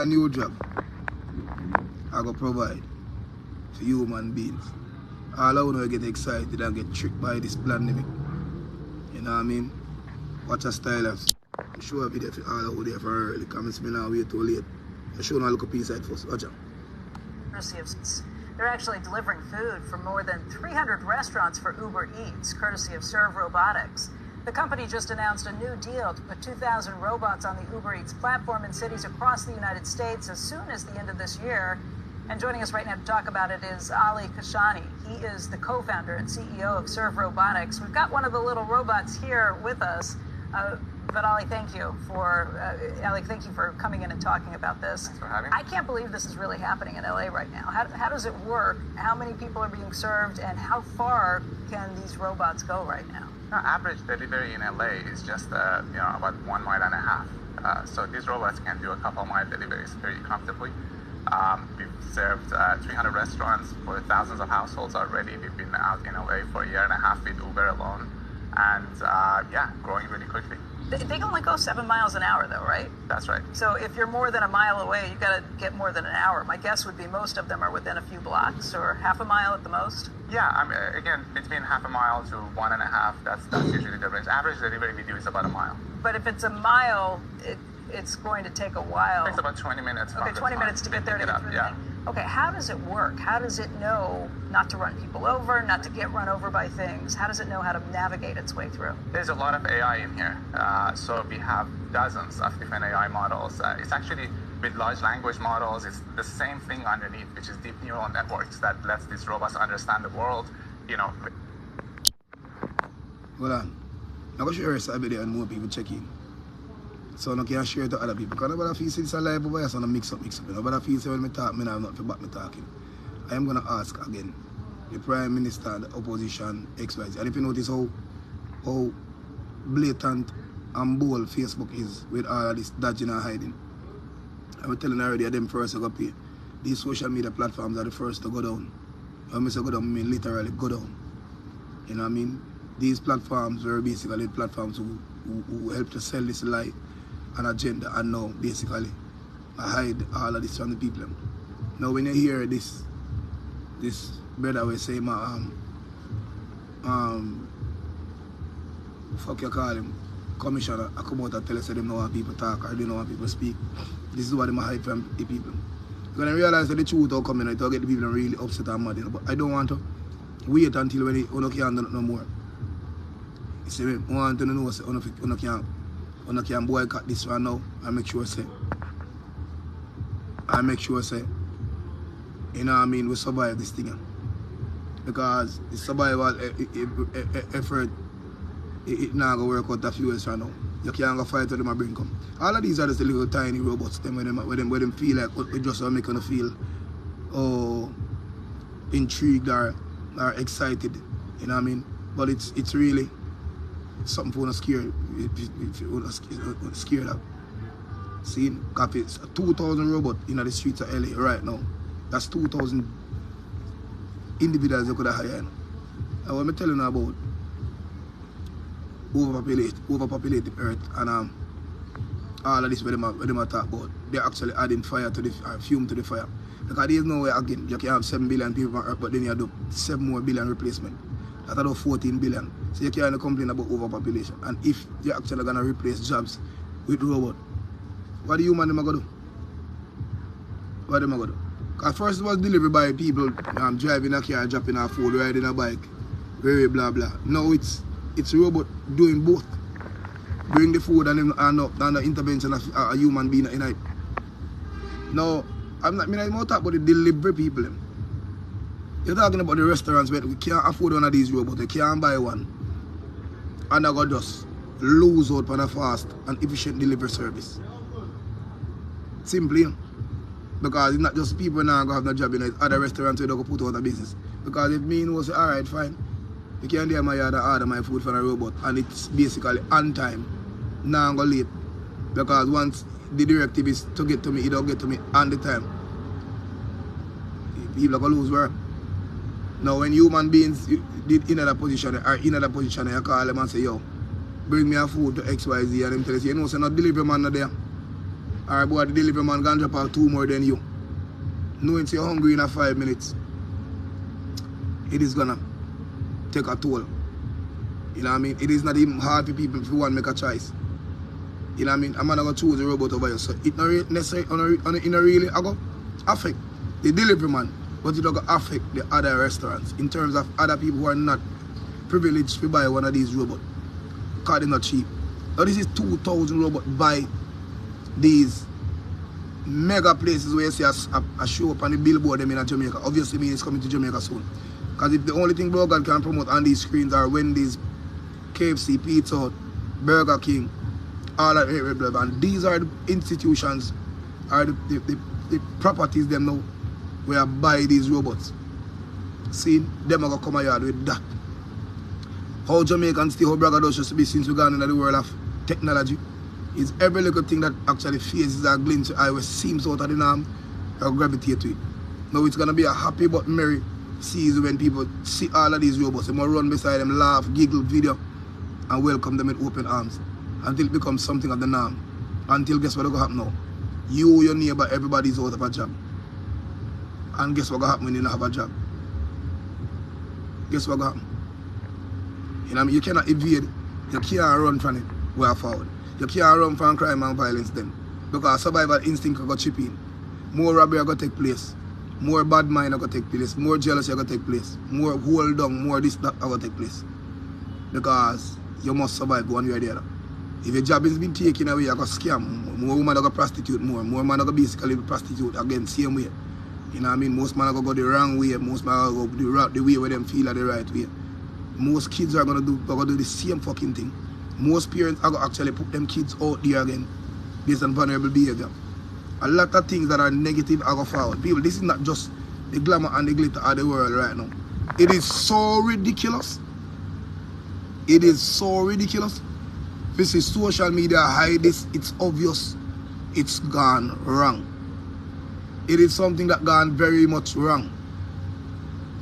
a new job I go provide for human beings. All I want to get excited and get tricked by this pandemic. You know what I mean? Watch a style of show a video for all out there for early. Come and now wait too late. I show a little piece of first. Watch out. They're actually delivering food from more than 300 restaurants for Uber Eats, courtesy of Serve Robotics. The company just announced a new deal to put 2,000 robots on the Uber Eats platform in cities across the United States as soon as the end of this year. And joining us right now to talk about it is Ali Kashani. He is the co-founder and CEO of Serve Robotics. We've got one of the little robots here with us. But Ali, thank you for coming in and talking about this. Thanks for having me. I can't believe this is really happening in LA right now. How does it work? How many people are being served, and how far can these robots go right now? Average delivery in LA is just about 1.5 miles. So these robots can do a couple mile deliveries very comfortably. We've served 300 restaurants for thousands of households already. We've been out in LA for a year and a half with Uber alone, and growing really quickly. They can only go 7 miles an hour, though, right? That's right. So if you're more than a mile away, you've got to get more than an hour. My guess would be most of them are within a few blocks or half a mile at the most. Yeah, I mean, again, between half a mile to 1.5, that's usually the range. Average delivery we do is about a mile. But if it's a mile, it's going to take a while. It takes about 20 minutes. Okay, 20 minutes to get there to get through the thing. Okay, how does it work? How does it know not to run people over, not to get run over by things? How does it know how to navigate its way through? There's a lot of AI in here. So we have dozens of different AI models. It's actually, with large language models, it's the same thing underneath, which is deep neural networks that lets these robots understand the world, Hold on. I'm going to share this video and more people check in. So I can't share it to other people. Because nobody feels it's a live over here, so I mix up. Nobody feels when I talk, I have nothing to back me talking. I am going to ask again, the Prime Minister and the opposition, XYZ. And if you notice how blatant and bold Facebook is with all of this dodging and hiding. I'm telling you already, them first to go pay. These social media platforms are the first to go down. When I say go down, I mean literally go down. You know what I mean? These platforms were basically platforms who help to sell this lie and agenda, and now basically I hide all of this from the people. Now when you hear this brother will say fuck you call him, commissioner, I come out and tell us that they don't want people talk or they don't want people speak. This is what they hide from the people. When I realize that the truth will come in, I get the people really upset and mad, but I don't want to wait until when you can't do it no more. You see, I want to know that you can't boycott this one now. I make sure say, you know what I mean, we survive this thing. Because the survival effort, it not going to work out a few years from now. You can't go fight with them and bring come. All of these are just the little tiny robots them where them feel like we just make them feel intrigued or excited. You know what I mean? But it's really something for us scared. If you scared of. See, it's 2,000 robots in the streets of LA right now. That's 2,000 individuals you could have hired. And what I'm telling you about overpopulated Earth and all of this where they talk about, they're actually adding fire to the fume to the fire. Because there's no way again you can have 7 billion people on Earth, but then you do 7 more billion replacement. That's about 14 billion. So you can't complain about overpopulation. And if you're actually gonna replace jobs with robots, what do you man them gonna do? What them gonna do? Because first it was delivered by people driving a car, dropping a food, riding a bike, very blah blah. Now it's robot doing both. Bring the food and the intervention of a human being in it. Now I'm not talking about the delivery people. You're talking about the restaurants where we can't afford one of these robots, we can't buy one. And I got just lose out on a fast and efficient delivery service. Simply. Because it's not just people now going to have no job in it, other restaurants where they go put out of business. Because if me know say, alright, fine, you can do my yard and order my food from a robot and it's basically on time. Now I'm going late. Because once the directive is to get to me, it don't get to me on the time. People are going to lose work. Now when human beings did in another position you call them and say, yo, bring me a food to XYZ and them tell us, you know, so not delivery man not there. Alright, boy, the delivery man gonna drop out 2 more than you. Knowing you're hungry in 5 minutes, it is gonna take a toll. You know what I mean? It is not even hard for people if you want to make a choice. You know what I mean? I'm not gonna choose a robot over you. So it not necessarily really go affect the delivery man, but it don't affect the other restaurants in terms of other people who are not privileged to buy one of these robots. Because they're not cheap. Now this is 2,000 robots by these mega places where you see a show up on the billboard them in Jamaica. Obviously, me is coming to Jamaica soon. Because if the only thing Burger can promote on these screens are Wendy's, KFC, Pizza Hut, Burger King, all that, and these are the institutions, are the properties them now where I buy these robots. See, them are going to come out with that. How Jamaicans stay, how Brother does just be since we gone into the world of technology. Is every little thing that actually faces a glimpse of eye which seems out of the norm, or gravitate to it. Now it's gonna be a happy but merry season when people see all of these robots. They must run beside them, laugh, giggle, video, and welcome them with open arms until it becomes something of the norm. Until guess what's gonna happen now? You, your neighbor, everybody's out of a job. And guess what's gonna happen when you don't have a job? Guess what's gonna happen? You know what I mean? You cannot evade, you can't run from it way forward. You can't run from crime and violence then. Because survival instinct will go chip in. More robbery will take place. More bad mind will take place. More jealousy will take place. More hold down, more this, that will take place. Because you must survive one way or the other. If your job is being taken away, you're going to scam. More women are going to prostitute more. More men are going to basically prostitute again, same way. You know what I mean? Most men are going to go the wrong way. Most men are going to go the way where them feel are the right way. Most kids are going to do the same fucking thing. Most parents are going to actually put them kids out there again based on vulnerable behavior. A lot of things that are negative are going to forward. People, this is not just the glamour and the glitter of the world right now. It is so ridiculous. It is so ridiculous. This is social media hide this. It's obvious. It's gone wrong. It is something that gone very much wrong.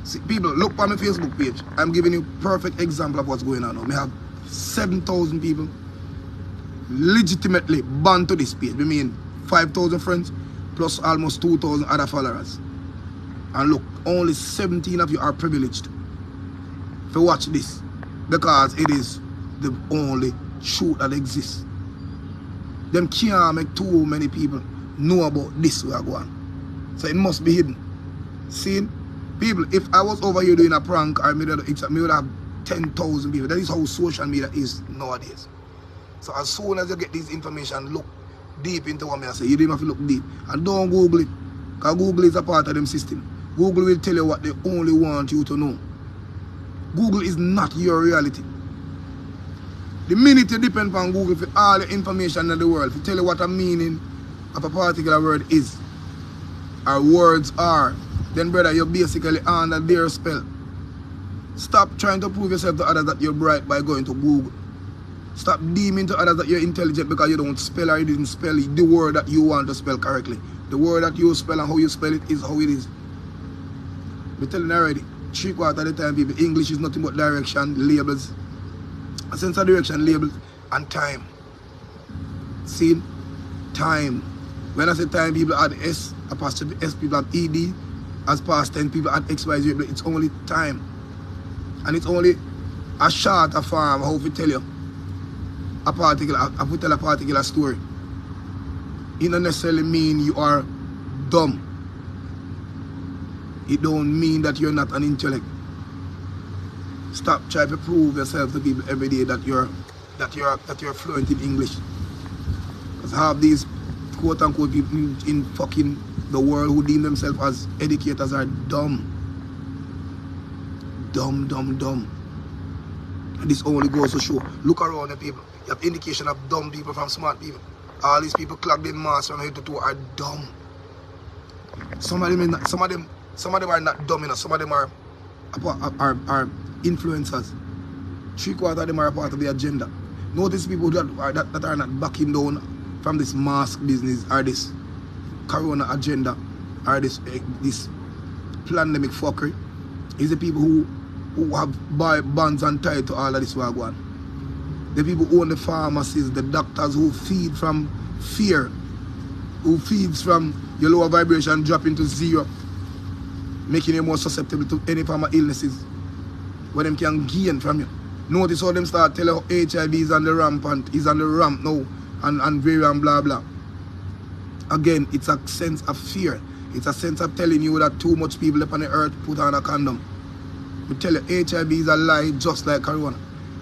See, people, look on my Facebook page. I'm giving you a perfect example of what's going on now. We have 7,000 people legitimately bound to this page. I mean 5,000 friends plus almost 2,000 other followers. And look, only 17 of you are privileged to watch this because it is the only truth that exists. Them can't make too many people know about this we are going. So it must be hidden. See, people, if I was over here doing a prank, I would have 10,000 people. That is how social media is nowadays. So as soon as you get this information, look deep into what I say. You don't have to look deep. And don't Google it. Because Google is a part of them system. Google will tell you what they only want you to know. Google is not your reality. The minute you depend on Google for all the information in the world, to tell you what a meaning of a particular word is, or words are, then brother, you're basically under their spell. Stop trying to prove yourself to others that you're bright by going to Google. Stop deeming to others that you're intelligent because you don't spell or you didn't spell the word that you want to spell correctly. The word that you spell and how you spell it is how it is. I'm telling you already, 3/4 of the time people, English is nothing but direction, labels, a sense of direction, labels, and time. See? Time. When I say time, people add S, apostrophe S, people add ED. As past tense, people add XYZ, but it's only time. And it's only a shorter form how we tell you a particular story. It doesn't necessarily mean you are dumb. It don't mean that you're not an intellect. Stop trying to prove yourself to people every day that you're fluent in English. Because half these quote unquote people in fucking the world who deem themselves as educators are dumb. Dumb, dumb, dumb. And this only goes to show. Look around the people. You have indication of dumb people from smart people. All these people clogged in mass from head to toe are dumb. Some of them are not dumb enough. Some of them are influencers. 3/4 of them are a part of the agenda. Notice people that are not backing down from this mask business or this corona agenda or this pandemic fuckery. Is the people who have buy bonds and tied to all of this wagwan. The people who own the pharmacies, the doctors who feed from fear. who feeds from your lower vibration drop into zero, making you more susceptible to any form of illnesses where them can gain from you. Notice how them start telling you HIV is on the rampant, is on the ramp now, and variant blah blah. Again, it's a sense of fear. It's a sense of telling you that too much people up on the earth put on a condom. We tell you HIV is a lie just like corona.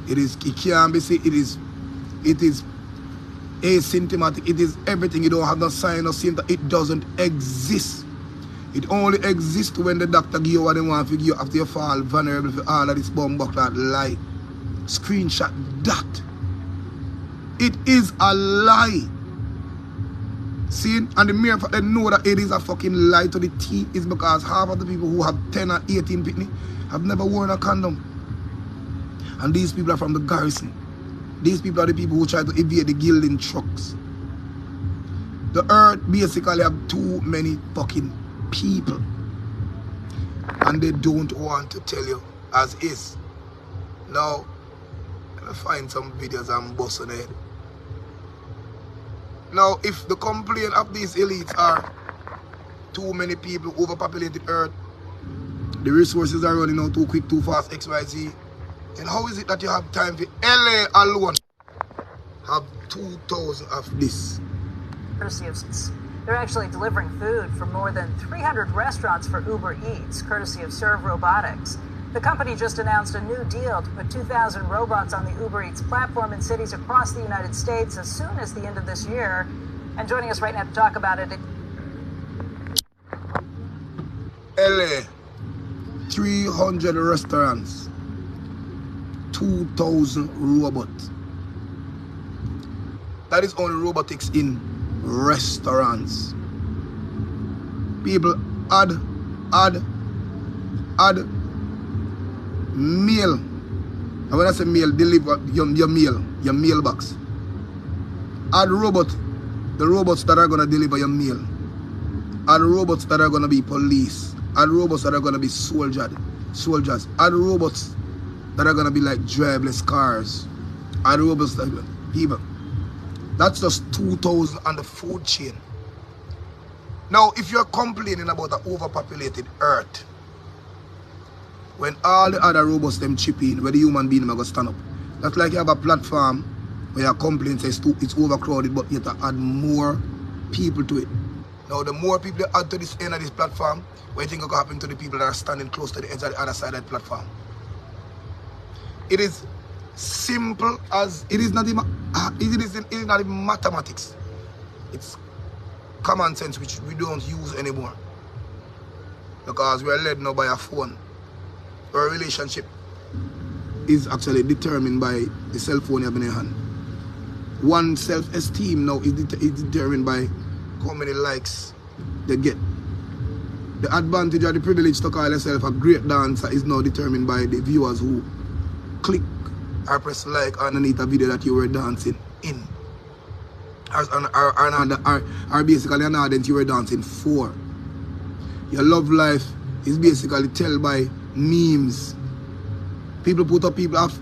It can't be seen, it is asymptomatic, it is everything. You don't have no sign or symptom, it doesn't exist. It only exists when the doctor give you what they want to give you after you fall vulnerable for all of this bomb buckler lie. Screenshot that. It is a lie. See? And the mere fact they know that it is a fucking lie to the T is because half of the people who have 10 or 18 pitney have never worn a condom. And these people are from the garrison. These people are the people who try to evade the gilding trucks. The earth basically have too many fucking people. And they don't want to tell you as is. Now, let me find some videos I'm busting ahead. Now, if the complaint of these elites are too many people, overpopulated earth, the resources are running out too quick, too fast, XYZ, then how is it that you have time for LA alone have 2,000 of this? They're actually delivering food from more than 300 restaurants for Uber Eats, courtesy of Serve Robotics. The company just announced a new deal to put 2,000 robots on the Uber Eats platform in cities across the United States as soon as the end of this year. And joining us right now to talk about it... LA, 300 restaurants, 2,000 robots. That is only robotics in restaurants. People add meal. And when I say meal, deliver your meal, your mailbox. Add the robots that are gonna deliver your meal. Add robots that are gonna be police. Add robots that are gonna be soldiers. Add robots that are gonna be like driverless cars. Add robots that people. That's just 2,000 on the food chain. Now, if you're complaining about an overpopulated earth, when all the other robots them chip in, where the human being are going to stand up, that's like you have a platform where your complaint says it's overcrowded, but you have to add more people to it. Now, the more people you add to this end of this platform, what do you think will happen to the people that are standing close to the edge of the other side of the platform? It is simple as it is not even mathematics. It's common sense, which we don't use anymore because we are led now by a phone. Our relationship is actually determined by the cell phone you have in your hand. One self-esteem now is determined by how many likes they get. The advantage or the privilege to call yourself a great dancer is now determined by the viewers who click or press like underneath a video that you were dancing in. Or basically an audience you were dancing for. Your love life is basically told by memes. People put up people of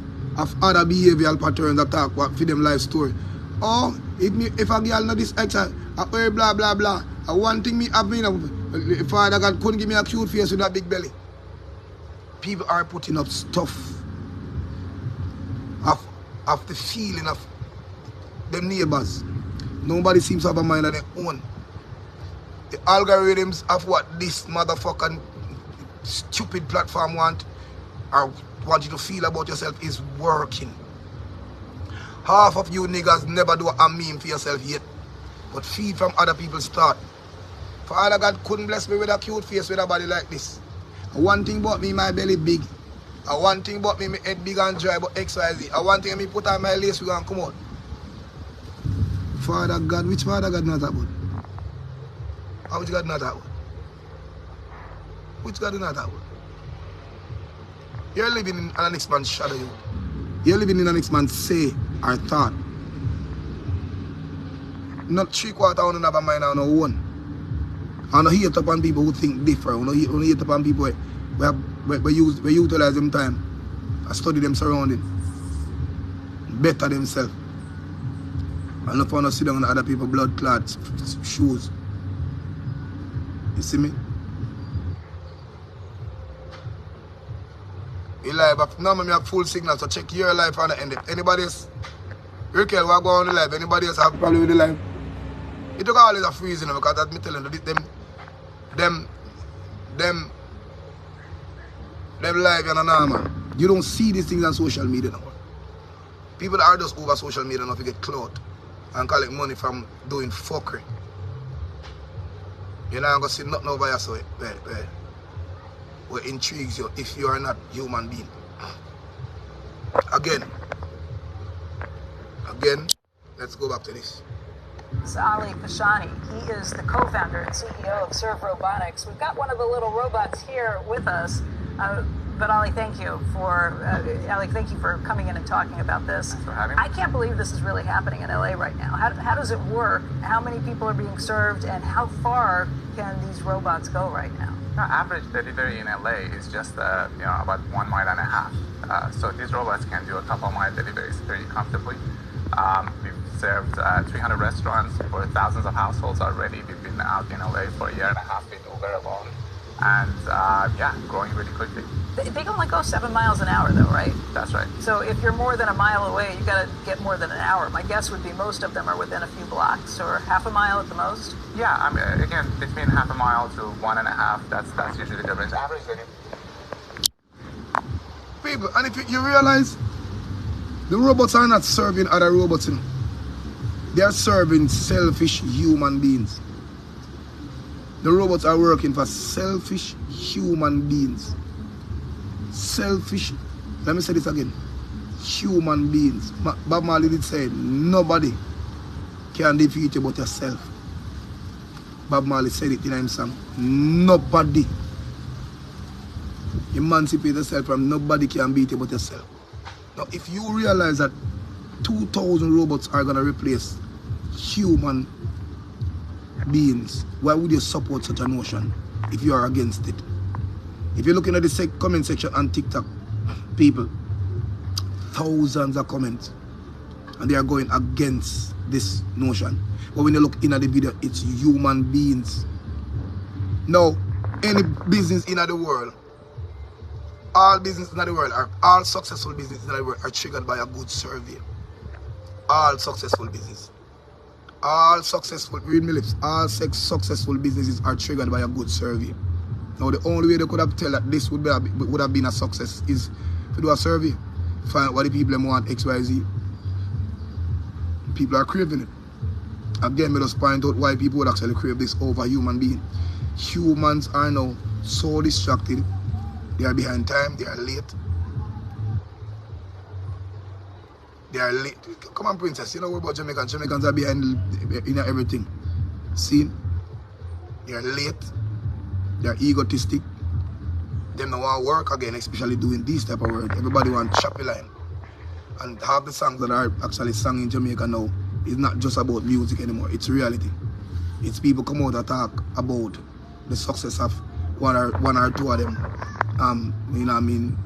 other behavioral patterns that talk for them life story. Oh, if a girl know this extra, blah blah blah. One thing me have if Father God couldn't give me a cute face with a big belly. People are putting up stuff of the feeling of them neighbors. Nobody seems to have a mind of their own. The algorithms of what this motherfucking stupid platform want or want you to feel about yourself is working. Half of you niggas never do a meme for yourself yet, but feed from other people's thought. Father God couldn't bless me with a cute face with a body like this. One thing about me, my belly big. One thing about me, my head big and dry, but XYZ. One thing me put on my lace, we gonna come out. Father God, which Father God not that good? How which God not that good? Which God is not that good? You're living in an next man's shadow. You're living in an next man's say or thought. Not 3/4 on have a mind on our own. I don't hate upon people who think different. I don't hate upon people we utilize them time and study them surrounding. Better themselves. And not want to sit down on other people's blood clots shoes. You see me? Your life, but now I have full signal, so check your life on the end. Anybody else? Raquel, what go on the life? Anybody else have problem with the life? It took always a freezing because that's me telling you, them life and normal. You don't see these things on social media now. People are just over social media now to get clout and collect money from doing fuckery. You're not going to see nothing over here so what intrigues you if you are not human being. Again, let's go back to this. It's Ali Pashani. He is the co-founder and CEO of Serve Robotics. We've got one of the little robots here with us. But Ali, thank you for coming in and talking about this. Thanks for having me. I can't believe this is really happening in LA right now. How does it work? How many people are being served, and how far can these robots go right now? The average delivery in LA is just about 1.5 miles. So these robots can do a couple mile deliveries very comfortably. We've served 300 restaurants for thousands of households already. We've been out in LA for a year and a half with Uber alone. And growing really quickly. They can only go 7 miles an hour though, right? That's right. So if you're more than a mile away, you got to get more than an hour. My guess would be most of them are within a few blocks or half a mile at the most. Yeah, I mean, again, between half a mile to 1.5, that's usually the range. Average People, and if you realize, the robots are not serving other robots. They are serving selfish human beings. The robots are working for selfish human beings. Selfish, let me say this again, human beings. Bob Marley did say, nobody can defeat you but yourself. Bob Marley said it in his song. Nobody. Emancipate yourself from nobody can beat you but yourself. Now, if you realize that 2,000 robots are going to replace human beings, why would you support such a notion if you are against it? If you're looking at the comment section on TikTok, people, thousands of comments, and they are going against this notion. But when you look in at the video, it's human beings. Now, any business in the world, all business in the world, all successful business in the world are triggered by a good survey. All successful business. All successful, read me lips, all successful businesses are triggered by a good survey. Now, the only way they could have tell that this would have been a success is to do a survey. Find out what the people want, XYZ. People are craving it. Again, we just point out why people would actually crave this over human being. Humans are now so distracted. They are behind time, they are late. They are late. Come on, princess, you know what about Jamaicans? Jamaicans are behind in everything. See? They are late. They are egotistic. They don't want to work again, especially doing this type of work. Everybody wants choppy line. And half the songs that are actually sung in Jamaica now is not just about music anymore. It's reality. It's people come out and talk about the success of one or two of them. You know what I mean?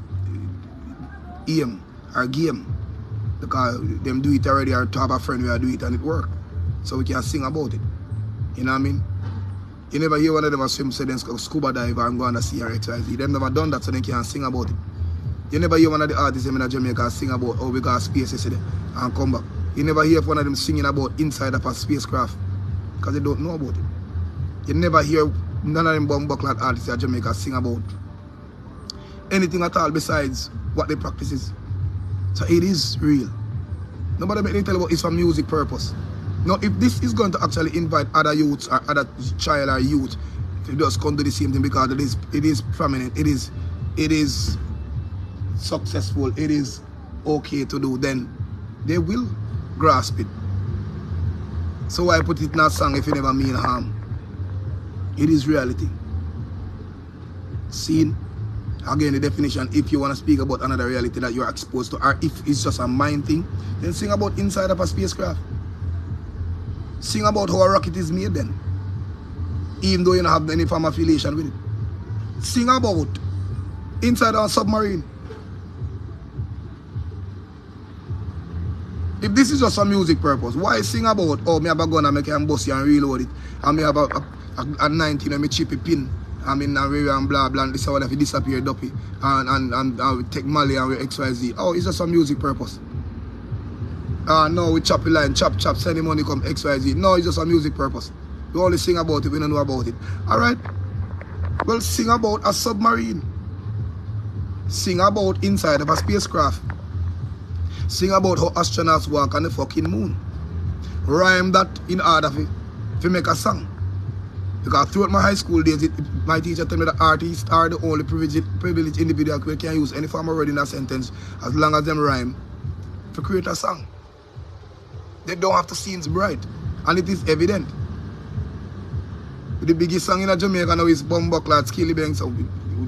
Aim or game. Because them do it already, or to have a friend where do it and it work. So we can sing about it. You know what I mean? You never hear one of them swim, say them scuba dive and go on the sea or XYZ. Them never done that, so they can't sing about it. You never hear one of the artists in Jamaica sing about how we got space yesterday and come back. You never hear one of them singing about inside of a spacecraft because they don't know about it. You never hear none of them bumbuckler artists in Jamaica sing about anything at all besides what they practice is. So it is real. Nobody make me tell about it's for music purpose. Now, if this is going to actually invite other youths or other child or youth to just come to the same thing because it is prominent, it is successful, it is okay to do, then they will grasp it. So I put it in a song if you never mean harm. It is reality. Seen? Again, the definition, if you want to speak about another reality that you are exposed to, or if it's just a mind thing, then sing about inside of a spacecraft. Sing about how a rocket is made then. Even though you don't have any form of affiliation with it. Sing about inside of a submarine. If this is just a music purpose, why sing about, oh, me have a gun and I can bust you and reload it, and me have a 19 and me chip a pin, I mean, and blah blah, and this one if it disappear, duppy, and we take Mali and we XYZ. Oh, it's just a music purpose. No, we chop a line, chop, send the money come XYZ. No, it's just a music purpose. We only sing about it, we don't know about it. Alright? Well, sing about a submarine. Sing about inside of a spacecraft. Sing about how astronauts walk on the fucking moon. Rhyme that in order to make a song. Because throughout my high school days, my teacher told me that artists are the only privileged individual who can use any form of word in a sentence as long as them rhyme to create a song. They don't have to seem bright. And it is evident. The biggest song in Jamaica now is Bumbuckler, Skilly Banks,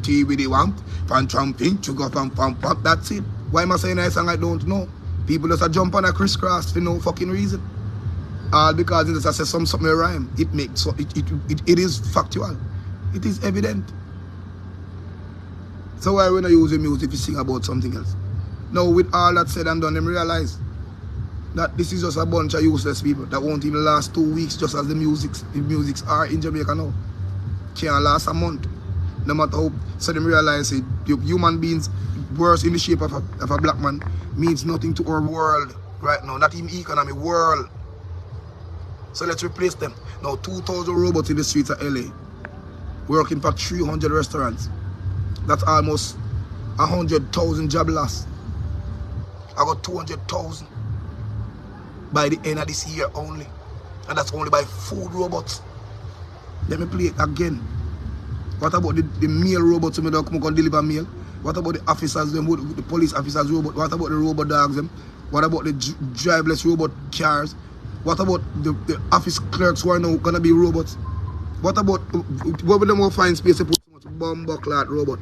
Tea with the Wamp, Fan Trumping, Sugar Pam Pam Pam. That's it. Why am I saying a song I don't know? People just jump on a crisscross for no fucking reason. All because it says something rhyme. It makes so it is factual. It is evident. So why when I use the music if you sing about something else? Now with all that said and done, them realize that this is just a bunch of useless people that won't even last 2 weeks, just as the musics are in Jamaica now. Can't last a month. No matter how, so them realize it, human beings worse in the shape of a black man means nothing to our world right now, not even economy, world. So let's replace them. Now 2,000 robots in the streets of LA working for 300 restaurants. That's almost 100,000 job loss. I got 200,000 by the end of this year only. And that's only by food robots. Let me play it again. What about the mail robots who don't come and deliver mail? What about the officers, the police officers robot? What about the robot dogs? What about the driverless robot cars? What about the office clerks who are now going to be robots? What about, where will they find space to put so much Bumbuckler robot?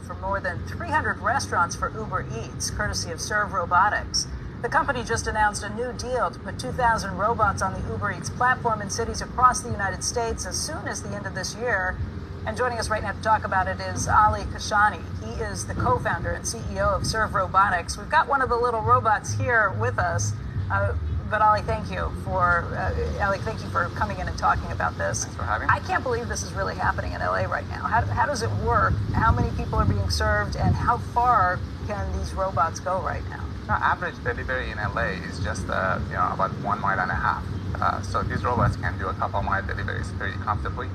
For more than 300 restaurants for Uber Eats, courtesy of Serve Robotics. The company just announced a new deal to put 2,000 robots on the Uber Eats platform in cities across the United States as soon as the end of this year. And joining us right now to talk about it is Ali Kashani. He is the co-founder and CEO of Serve Robotics. We've got one of the little robots here with us. But Ali, thank you for coming in and talking about this. Thanks for having me. I can't believe this is really happening in LA right now. How does it work? How many people are being served, and how far can these robots go right now? Now, average delivery in LA is just about 1.5 miles. So these robots can do a couple mile deliveries very comfortably.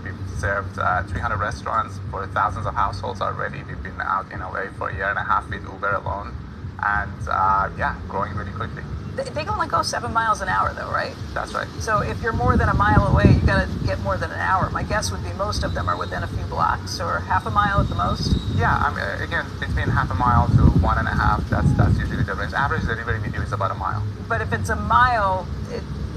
We've served 300 restaurants for thousands of households already. We've been out in LA for a year and a half with Uber alone, and growing really quickly. They can only go 7 miles an hour, though, right? That's right. So if you're more than a mile away, you got to get more than an hour. My guess would be most of them are within a few blocks, or half a mile at the most. Yeah, I mean, again, between half a mile to 1.5. That's usually the range. Average delivery we do is about a mile. But if it's a mile,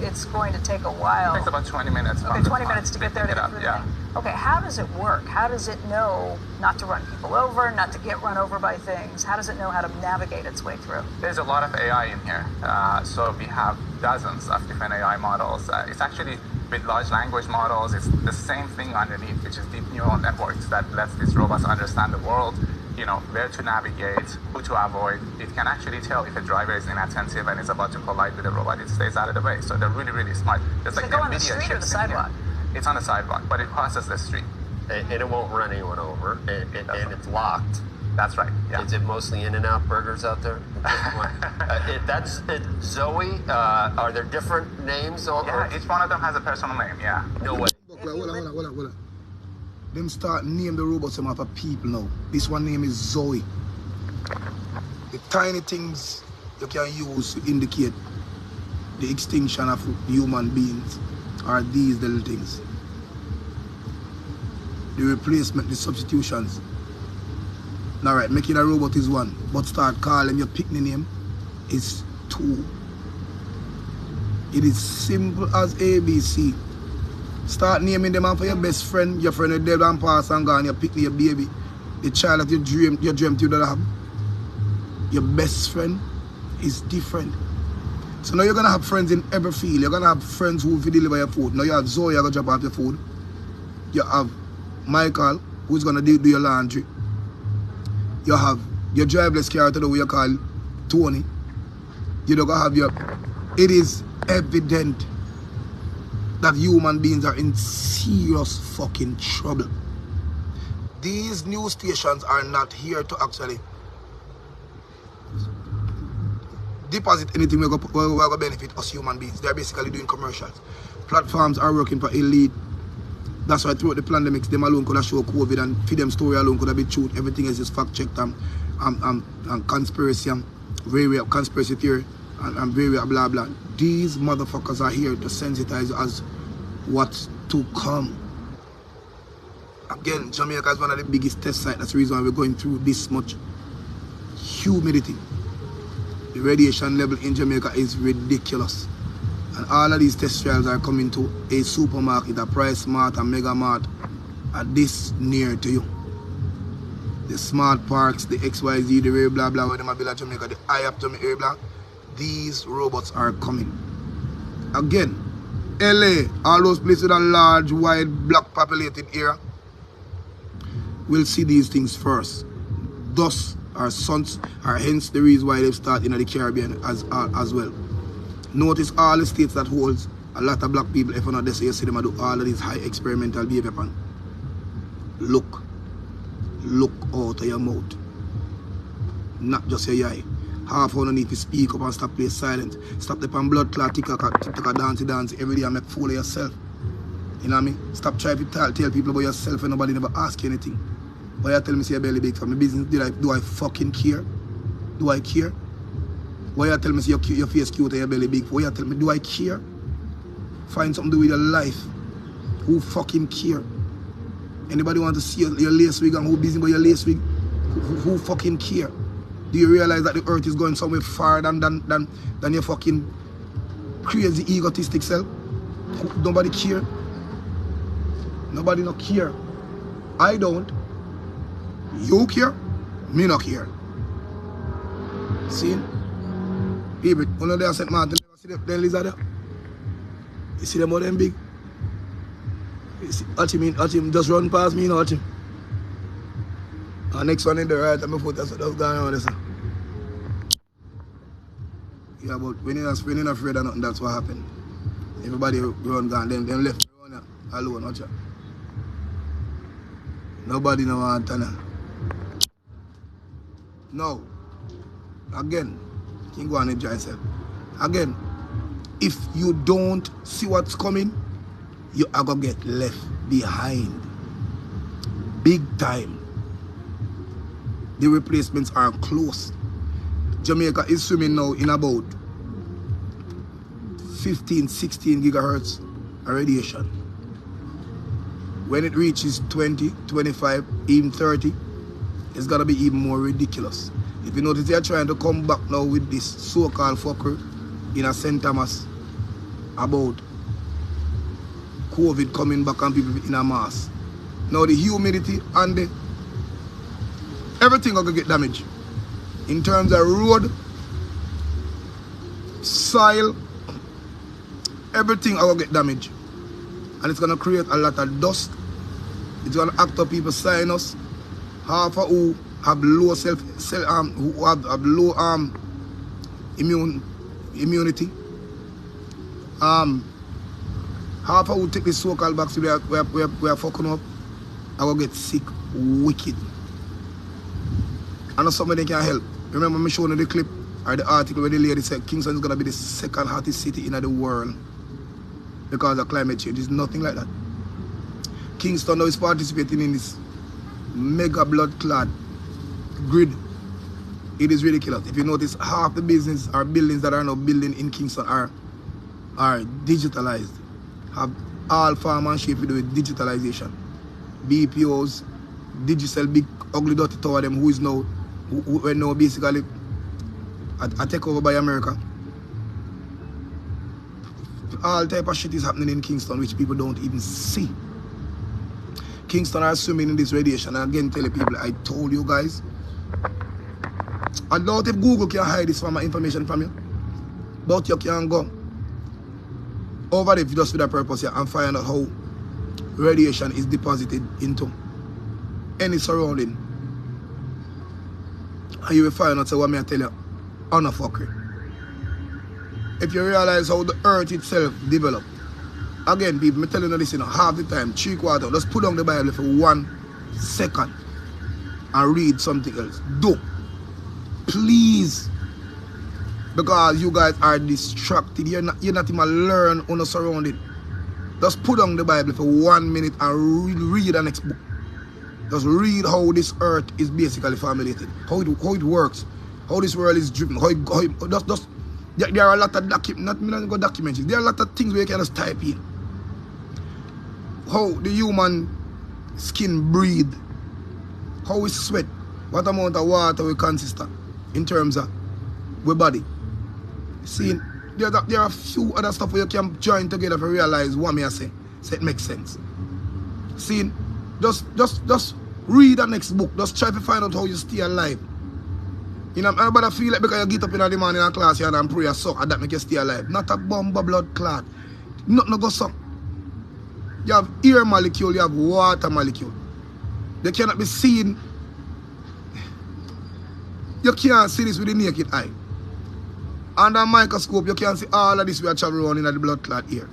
it's going to take a while. It takes about 20 minutes. Okay, 20 minutes to get there to get through the thing. Okay, how does it work? How does it know not to run people over, not to get run over by things? How does it know how to navigate its way through? There's a lot of AI in here. So we have dozens of different AI models. It's actually with large language models, it's the same thing underneath, which is deep neural networks that lets these robots understand the world, where to navigate, who to avoid. It can actually tell if a driver is inattentive and is about to collide with a robot. It stays out of the way. So they're really, really smart. Does it go on the street or the sidewalk? It's on the sidewalk, but it crosses the street. And it won't run anyone over, and it's locked. That's right, yeah. Is it mostly In-N-Out burgers out there? That's Zoe. Are there different names? Each one of them has a personal name, yeah. No way. Hold on. Them start name the robots some other people now. This one name is Zoe. The tiny things you can use to indicate the extinction of human beings are these little things. The replacement, the substitutions. Alright, making a robot is one, but start calling your picnic name is two. It is simple as ABC. Start naming them after your best friend, your friend is dead and passed and gone, you pick your baby, the child that you dreamt you don't have. Your best friend is different. So now you're gonna have friends in every field. You're gonna have friends who will deliver your food. Now you have Zoe, you're gonna drop off your food. You have Michael, who's gonna do your laundry. You have your driverless car to the way you call Tony. You don't have your... It is evident that human beings are in serious fucking trouble. These news stations are not here to actually deposit anything we're going to benefit us human beings. They're basically doing commercials. Platforms are working for elite. That's why throughout the pandemics, them alone could have show COVID, and for them story alone could have been truth. Everything is just fact-checked and conspiracy and conspiracy theory and very blah blah. These motherfuckers are here to sensitize us what's to come. Again, Jamaica is one of the biggest test sites. That's the reason why we're going through this much humidity. The radiation level in Jamaica is ridiculous. And all of these test trials are coming to a supermarket, a Price Mart, a Mega Mart, are this near to you. The smart parks, the XYZ, the very blah blah, where them are built at Jamaica, the high up Jamaica, blah. These robots are coming. Again, LA, all those places with a large, wide, black populated area, will see these things first. Thus, our sons are hence the reason why they've started in the Caribbean as well. Notice all the states that holds a lot of black people, if not they say you see them do all of these high experimental behavior pan. Look out of your mouth. Not just your eye. Half of you need to speak up and stop play silent. Stop the pan blood clot, tick a dance every day and make fool of yourself. You know what I mean? Stop trying to tell people about yourself and nobody never ask you anything. Why you tell me say your belly big for my business? Do I fucking care? Do I care? Why you tell me say your face cute and your belly big? Why you tell me, do I care? Find something to do with your life. Who fucking care? Anybody want to see your lace wig and who busy about your lace wig? Who fucking care? Do you realize that the earth is going somewhere far than your fucking crazy egotistic self? Nobody care. Nobody not care. I don't. You care? Me not care. See? People, one of them St. Martin, see them lizard there? You see them all them big? You see, watch him just run past me, you know, watch him. And next one in the right, my foot, that's going on there, sir. Yeah, but when you're not afraid of nothing, that's what happened. Everybody run gone, them left run alone, watch out. Nobody no want to know. No. Again, you can go and enjoy yourself. Again, if you don't see what's coming, you are going to get left behind. Big time. The replacements are close. Jamaica is swimming now in about 15, 16 gigahertz radiation. When it reaches 20, 25, even 30, it's going to be even more ridiculous. If you notice, they're trying to come back now with this so-called fucker in a St. Thomas about COVID coming back and people in a mass. Now the humidity and the everything are going to get damaged. In terms of road, soil, everything are going to get damaged. And it's going to create a lot of dust. It's going to act up people's sinus. Half of who have low who have low immunity. Half of who take this so-called vaccine we are fucking up, I will get sick wicked. I know somebody can help. Remember me showing you the clip or the article where the lady said Kingston is gonna be the second hottest city in the world because of climate change. It's nothing like that. Kingston now is participating in this mega blood clot grid. It is ridiculous. If you notice, half the business or buildings that are now building in Kingston are digitalized. Have all farm and shape to do with digitalization. BPOs, Digicel, big ugly dirty tower them who is now who now basically a takeover by America. All type of shit is happening in Kingston which people don't even see. Kingston are swimming in this radiation. And again, tell the people, I told you guys. I doubt if Google can hide this from my information from you. But you can go over there just for that purpose here and find out how radiation is deposited into any surrounding. And you will find out, so what may I tell you, on a fuckery. if you realize how the earth itself developed. Again, people, I'm telling you this, half the time, 3/4, just put down the Bible for 1 second and read something else. Do. Please. Because you guys are distracted. You're not even learn on the surrounding. Just put down the Bible for 1 minute and read the next book. Just read how this earth is basically formulated. How it works. How this world is driven. There are a lot of documents. There are a lot of things where you can just type in. How the human skin breathe. How we sweat. What amount of water we consist of in terms of our body. See, there are a few other stuff where you can join together to realize what I say. So it makes sense. See, just read the next book. Just try to find out how you stay alive. You know, everybody feel like because you get up in the morning in a class and pray and suck, and that make you stay alive. Not a bomb blood clot. Nothing go suck. You have air molecule, you have water molecule. They cannot be seen. You can't see this with the naked eye. Under a microscope, you can see all of this we are traveling around in the blood clot here.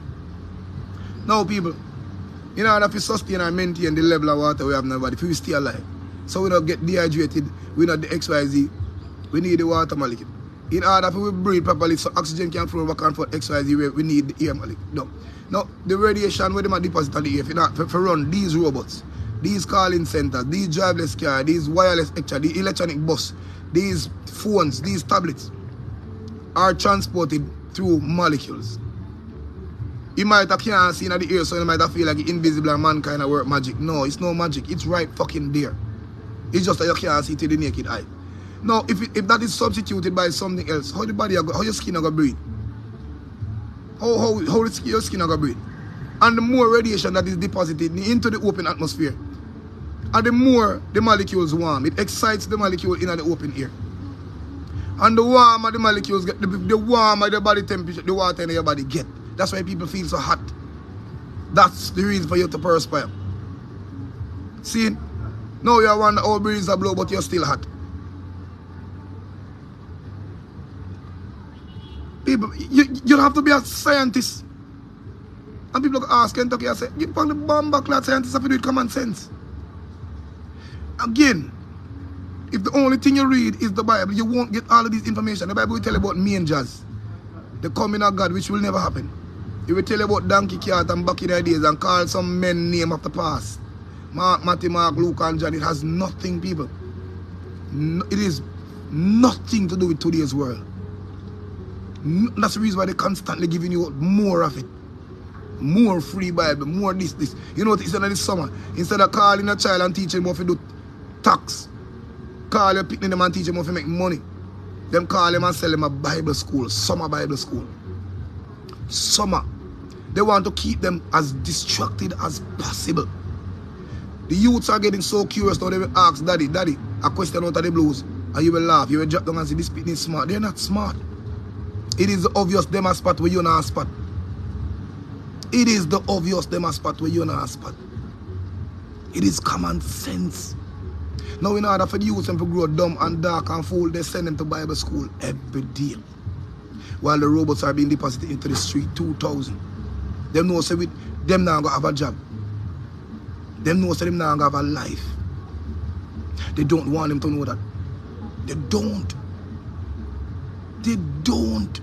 Now, people, in order to sustain and maintain the level of water we have in our body, if we stay alive, so we don't get dehydrated, we not the XYZ, we need the water molecule. In order for we breathe properly, so oxygen can flow back and forth XYZ, we need the air molecule. No. Now, the radiation where they might deposit on the air, for run these robots, these calling centers, these driverless cars, these wireless extra, the electronic bus, these phones, these tablets, are transported through molecules. You might have can't see in the air, so you might have feel like it's invisible and mankind of work magic. No, it's no magic. It's right fucking there. It's just that you can't see it with the naked eye. Now, if that is substituted by something else, how the body, how your skin are gonna breathe? How your skin are gonna breathe? And the more radiation that is deposited into the open atmosphere, and the more the molecules warm, it excites the molecule in the open air. And the warmer the molecules get, the warmer the body temperature, the water in your body get. That's why people feel so hot. That's the reason for you to perspire. See, now you wonder how breeze are blow, but you're still hot. People, you don't have to be a scientist. And people ask Kentucky, I say, get on the bomb clad scientists have to do with common sense. Again, if the only thing you read is the Bible, you won't get all of this information. The Bible will tell you about mangers, the coming of God, which will never happen. It will tell you about donkey cart and back in the days and call some men name of the past. Mark, Matthew, Mark, Luke, and John. It has nothing, people. It is nothing to do with today's world. That's the reason why they're constantly giving you more of it. More free Bible, more this. You know what it's in this summer? Instead of calling a child and teaching them how to do tax, call your picnic them and teach them how to make money. Them call them and sell them a Bible school, summer Bible school. Summer. They want to keep them as distracted as possible. The youths are getting so curious now they will ask daddy, a question out of the blues. And you will laugh, you will drop down and say this picnic is smart. They're not smart. It is the obvious them a spot where you're not a spot. It is the obvious them a spot where you're not a spot. It is common sense. Now in order for the youth to grow dumb and dark and fool, they send them to Bible school every day. While the robots are being deposited into the street, 2,000. Them know say with them now gonna have a job. Them know say them now gonna have a life. They don't want them to know that. They don't. They don't.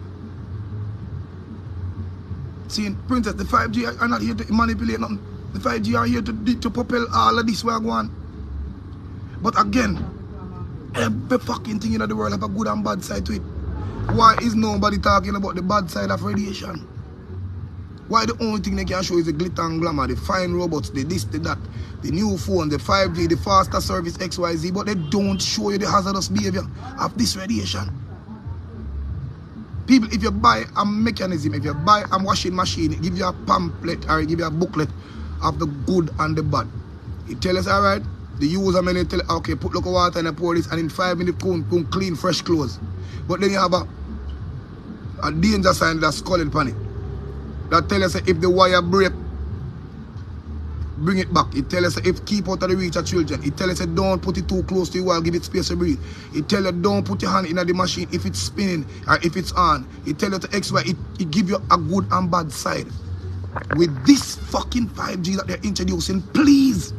See, Princess, the 5G are not here to manipulate nothing. The 5G are here to propel all of this way I go on. But again, every fucking thing in the world have a good and bad side to it. Why is nobody talking about the bad side of radiation? Why the only thing they can show is the glitter and glamour, the fine robots, the this, the that, the new phone, the 5G, the faster service XYZ, but they don't show you the hazardous behavior of this radiation. People, if you buy a mechanism, if you buy a washing machine, it gives you a pamphlet or it gives you a booklet of the good and the bad. It tells us, all right, the user may tell, okay, put local water and pour this, and in 5 minutes, come clean fresh clothes. But then you have a danger sign that's calling upon it. That tells us if the wire break, bring it back. It tell us if keep out of the reach of children. It tell us don't put it too close to you while give it space to breathe. It tell you don't put your hand in the machine if it's spinning or if it's on. It tell you to XY. It give you a good and bad side. With this fucking 5G that they're introducing, please,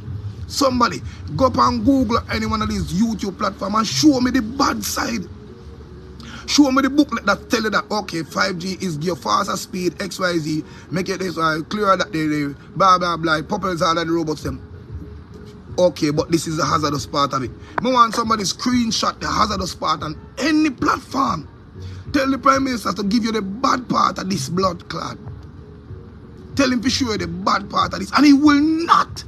somebody go up and Google any one of these YouTube platforms and show me the bad side. Show me the booklet that tell you that, okay, 5G is your faster speed, XYZ, make it this, clear that they blah, blah, blah, populate all of the robots them. Okay, but this is the hazardous part of it. I want somebody screenshot the hazardous part on any platform. Tell the Prime Minister to give you the bad part of this blood clot. Tell him to show you the bad part of this, and he will not.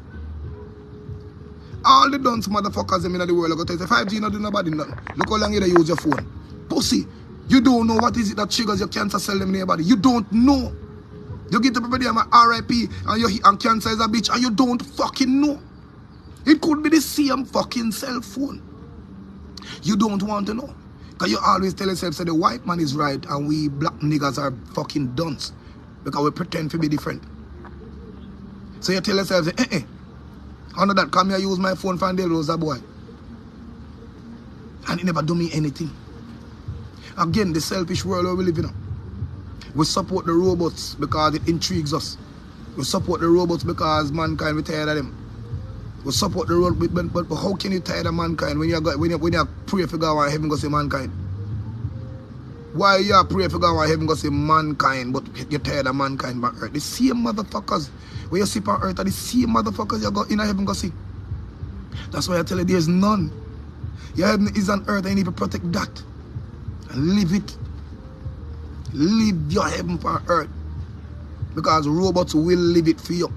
All the dunce motherfuckers in the world are going to say 5G not do nobody nothing. Look how long you use your phone. Pussy, you don't know what is it that triggers your cancer cell in your body. You don't know. You get to everybody I'm a RIP and cancer is a bitch and you don't fucking know. It could be the same fucking cell phone. You don't want to know. Because you always tell yourself that the white man is right and we black niggas are fucking dunce. Because we pretend to be different. So you tell yourself, under that, come here, use my phone for a Rosa boy. And he never do me anything. Again, the selfish world where we live in. We support the robots because it intrigues us. We support the robots because mankind, we're tired of them. We support the robots, but how can you tired of mankind when you pray for God and heaven go say mankind? Why you pray for God and heaven go say mankind, but you're tired of mankind on earth? The same motherfuckers when you sleep on earth are the same motherfuckers you go in heaven go see. That's why I tell you there's none. Your heaven is on earth and you need to protect that. And live it. Live your heaven for earth. Because robots will live it for you.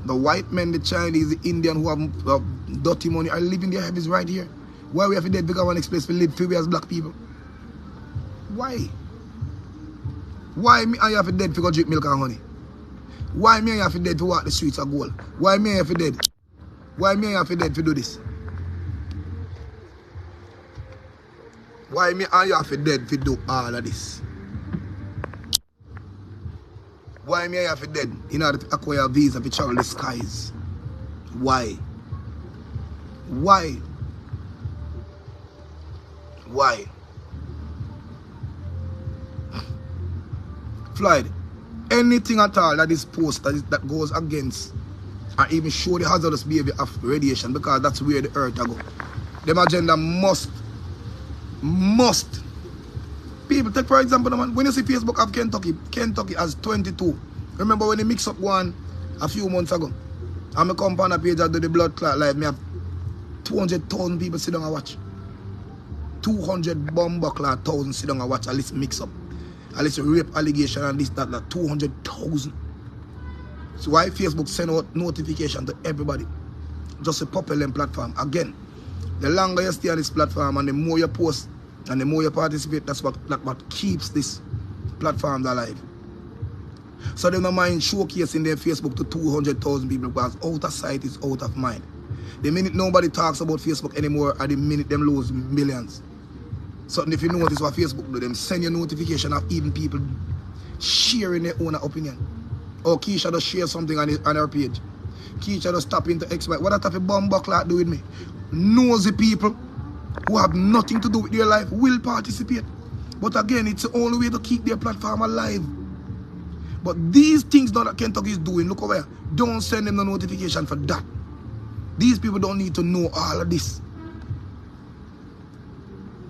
The white men, the Chinese, the Indian who have dirty money are living their heavens right here. Why we have to dead because one place to live for we as black people? Why? Why me and you have to dead for go drink milk and honey? Why me and you have to dead for walk the streets of gold? Why me and you have to dead? Why me and you have to dead for do this? Why me and you have to dead for do all of this? Why me and you have to dead in order to acquire a visa to travel the skies? Why? Why? Why? Floyd, anything at all that is posted that goes against or even show the hazardous behavior of radiation, because that's where the earth go. Them agenda must. People, take for example, man, when you see Facebook of Kentucky has 22. Remember when they mix up one a few months ago? I'm a compound page I do the blood clot live. Me have 200,000 people sit down and watch. 200 bomb buckler 1,000 sit down and watch. At least mix up. At least rape allegation and this, that 200,000. So why Facebook send out notification to everybody? Just a popular platform. Again, the longer you stay on this platform and the more you post and the more you participate, that's what keeps this platform alive. So they don't mind showcasing their Facebook to 200,000 people because out of sight is out of mind. The minute nobody talks about Facebook anymore, at the minute them lose millions. So if you notice what Facebook do, them send you notification of even people sharing their own opinion. Or Keisha does share something on her page. Keisha does tap into XY. What that type of bomb buckler do with me? Nosy people who have nothing to do with their life will participate. But again, it's the only way to keep their platform alive. But these things that Kentucky is doing, look over here, don't send them the notification for that. These people don't need to know all of this.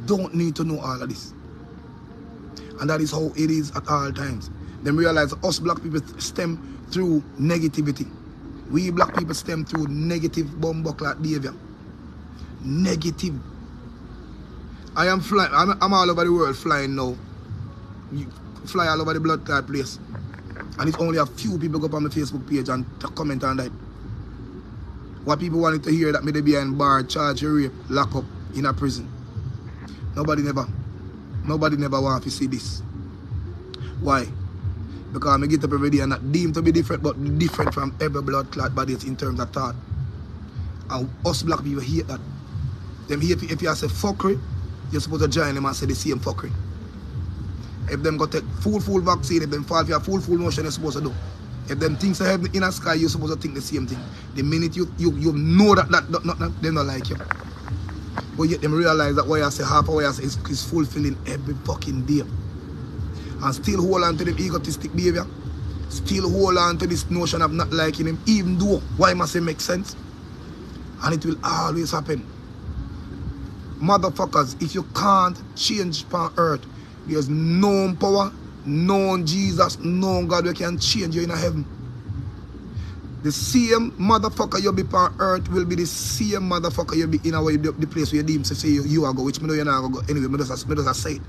Don't need to know all of this. And that is how it is at all times. Then realize us black people stem through negativity. We black people stem through negative bomb buckler behavior. Negative. I am flying. I'm all over the world flying now. You fly all over the blood clot place. And it's only a few people go up on my Facebook page and comment on that. What people wanted to hear that me they behind bar, charge, rape, lock up in a prison. Nobody never want to see this. Why? Because I get up every day and not deemed to be different, but different from every blood clot bodies in terms of thought. And us black people hate that. Them hate if you say fuckery, you're supposed to join them and say the same fuckery. If them go take full vaccine, if them fall for a full motion, you're supposed to do. If them things are in the sky, you're supposed to think the same thing. The minute you know that they don't like you. But yet them realize that what you say, half of what you say is fulfilling every fucking day. And still hold on to them egotistic behavior. Still hold on to this notion of not liking him, even though why must it make sense? And it will always happen. Motherfuckers, if you can't change upon earth, there's no power, no Jesus, no God who can change you in heaven. The same motherfucker you be upon earth will be the same motherfucker you be in the place where you deem to say you are go, which me know you're not going to go. Anyway, me just say it.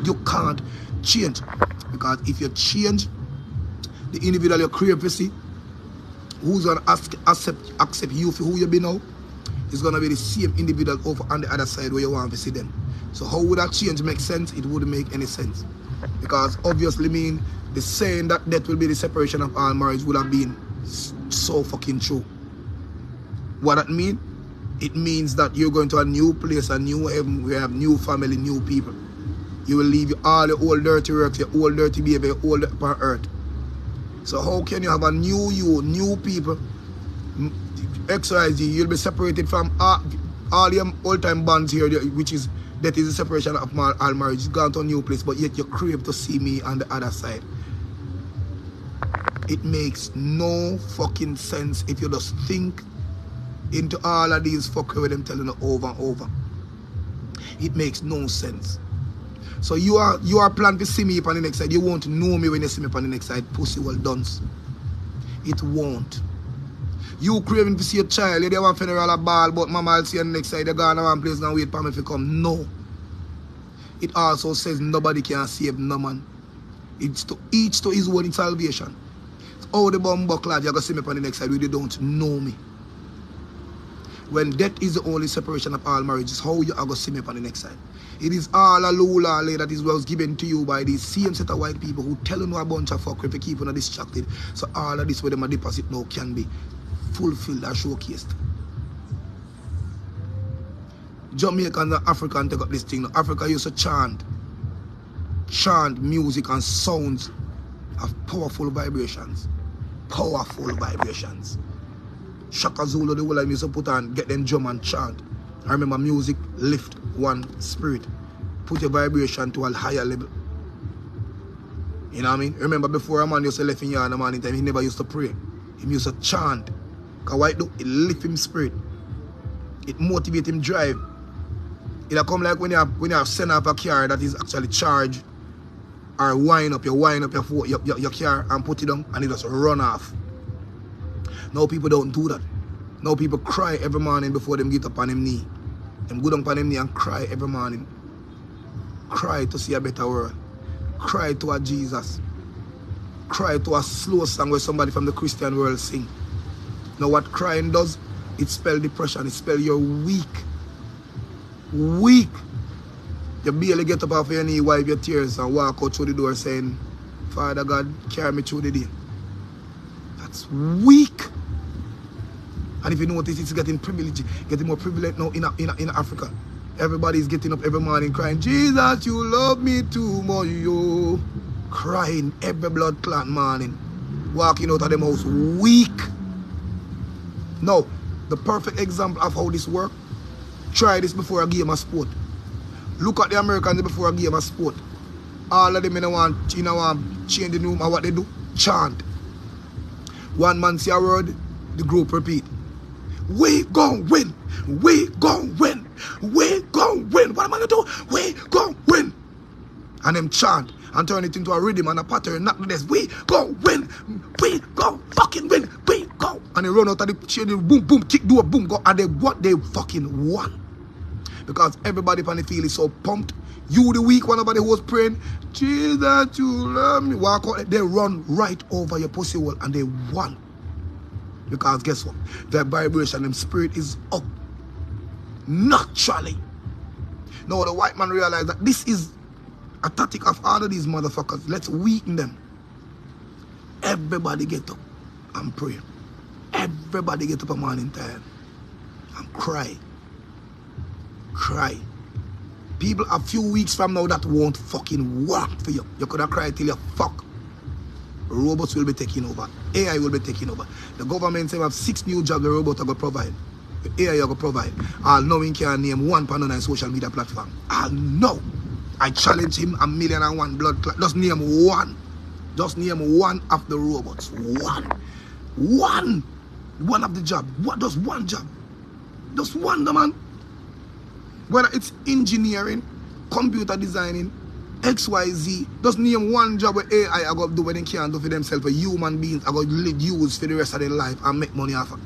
You can't change. Because if you change, the individual you crave to see, who's going to accept you for who you be now, is going to be the same individual over on the other side where you want to see them. So how would that change make sense? It wouldn't make any sense. Because obviously mean the saying that death will be the separation of all marriage would have been so fucking true. What that mean? It means that you're going to a new place, a new heaven, where you have new family, new people. You will leave all your old dirty work, your old dirty behavior, your old upon earth. So how can you have a new you, new people, XYZ, you'll be separated from all your old-time bonds here, which is, that is the separation of all marriage. It's gone to a new place, but yet you crave to see me on the other side. It makes no fucking sense if you just think into all of these fuckery with them telling you over and over. It makes no sense. So you are planning to see me upon the next side. You won't know me when you see me upon the next side. Pussy well done. It won't. You craving to see a child, you don't want funeral a ball, but mama will see you on the next side. They're going to one place and wait for me to come. No. It also says nobody can save no man. It's to each to his own salvation. Oh, the bum buckler, you're going to see me upon the next side when you don't know me. When death is the only separation of all marriages, how you are going to see me upon the next side? It is all a lula that is was given to you by these same set of white people who tell you a bunch of fuck if you keep on distracted. So all of this where them a deposit now can be fulfilled and showcased. Jamaicans and Africans take up this thing. Africa used to chant music and sounds of powerful vibrations. Powerful vibrations. Shaka Zulu, the whole I used to put on, get them drum and chant. I remember music lift one spirit. Put your vibration to a higher level. You know what I mean? Remember before a man used to lift in the morning time, he never used to pray. He used to chant. Because why do it lift him spirit? It motivates him drive. It'll come like when you have sent up a car that is actually charged, or wind up your car and put it down and it just run off. Now people don't do that. Now people cry every morning before them get up on them knee. Them go down on them knee and cry every morning. Cry to see a better world. Cry to a Jesus. Cry to a slow song where somebody from the Christian world sing. Now what crying does, it spells depression, it spells you're weak. Weak. You barely get up off your knee, wipe your tears and walk out through the door saying, Father God, carry me through the day. That's weak. And if you notice, it's getting more privileged now in Africa. Everybody's getting up every morning crying, Jesus, you love me too much, yo. Crying every blood clot morning. Walking out of them house weak. Now, the perfect example of how this works, try this before a game of sport. Look at the Americans before a game of sport. All of them in want change the room and what they do, chant. One man say a word, the group repeat. We gon' win. We gon' win. We gon' win. What am I gonna do? We gon' win. And them chant and turn it into a rhythm and a pattern. Not this. We gon' win. We gon' fucking win. We gon'. And they run out of the chain, boom, boom, kick, do a boom, go. And they fucking won. Because everybody on the field is so pumped. You the weak one, nobody who was praying, Jesus, you love me. Walk out, they run right over your pussy wall and they won. Because guess what? Their vibration and spirit is up. Naturally. Now the white man realized that this is a tactic of all of these motherfuckers. Let's weaken them. Everybody get up and pray. Everybody get up a morning time and cry. Cry. People a few weeks from now that won't fucking work for you. You could have cried till you fuck. robots will be taking over. AI will be taking over. The government say we have 6 new jobs the robots are going to provide. The AI are going to provide. I'll know him can name one on social media platform. I'll know. I challenge him 1,000,001 blood clot. Just name one. Just name one of the robots. One. One of the job. What does one job? Just one, man. Whether it's engineering, computer designing, XYZ, just name one job where AI are going to do what they can't do for themselves, for human beings are going to use for the rest of their life and make money off it.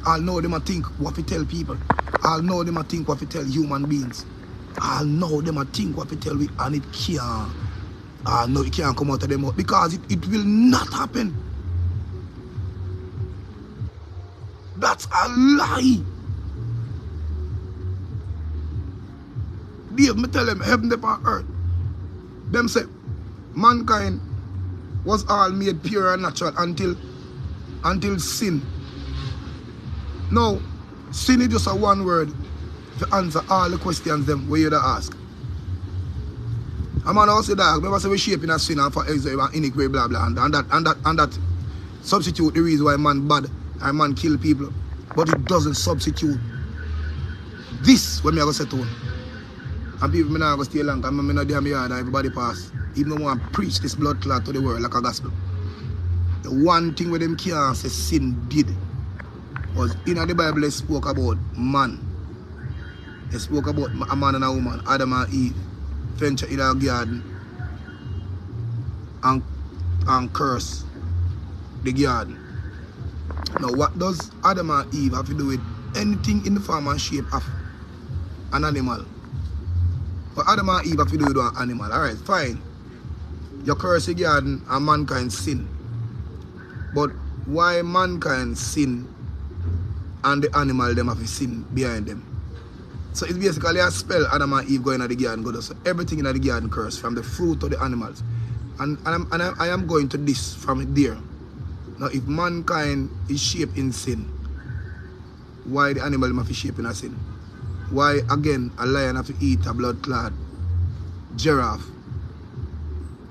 I'll know them and think what to tell people. I'll know them and think what to tell human beings. I'll know them and think what to tell we, and it can't. I'll know it can't come out of them out because it will not happen. That's a lie. Dave, me tell them, heaven upon earth. Them say, mankind was all made pure and natural until sin. Now, sin is just a one word to answer all the questions them where you ask. A man also say that, remember say we shaping a sin and for iniquity, blah blah, and that substitute the reason why man bad and man kill people. But it doesn't substitute this when me go say to him. And people, me not go stay long, and me not damn yard and everybody pass. Even though I want to preach this blood clot to the world like a gospel. The one thing with them can't say sin did was in the Bible they spoke about man. They spoke about a man and a woman, Adam and Eve, venture in a garden and curse the garden. Now what does Adam and Eve have to do with anything in the form and shape of an animal? But Adam and Eve have to do with an animal. Alright, fine. You curse the garden and mankind sin. But why mankind sin and the animal them have to sin behind them? So it's basically a spell Adam and Eve going to the garden. Go so everything in the garden curse, from the fruit to the animals. And I am going to this from there. Now if mankind is shaped in sin, why the animal must be shaped in a sin? Why again a lion have to eat a blood clot giraffe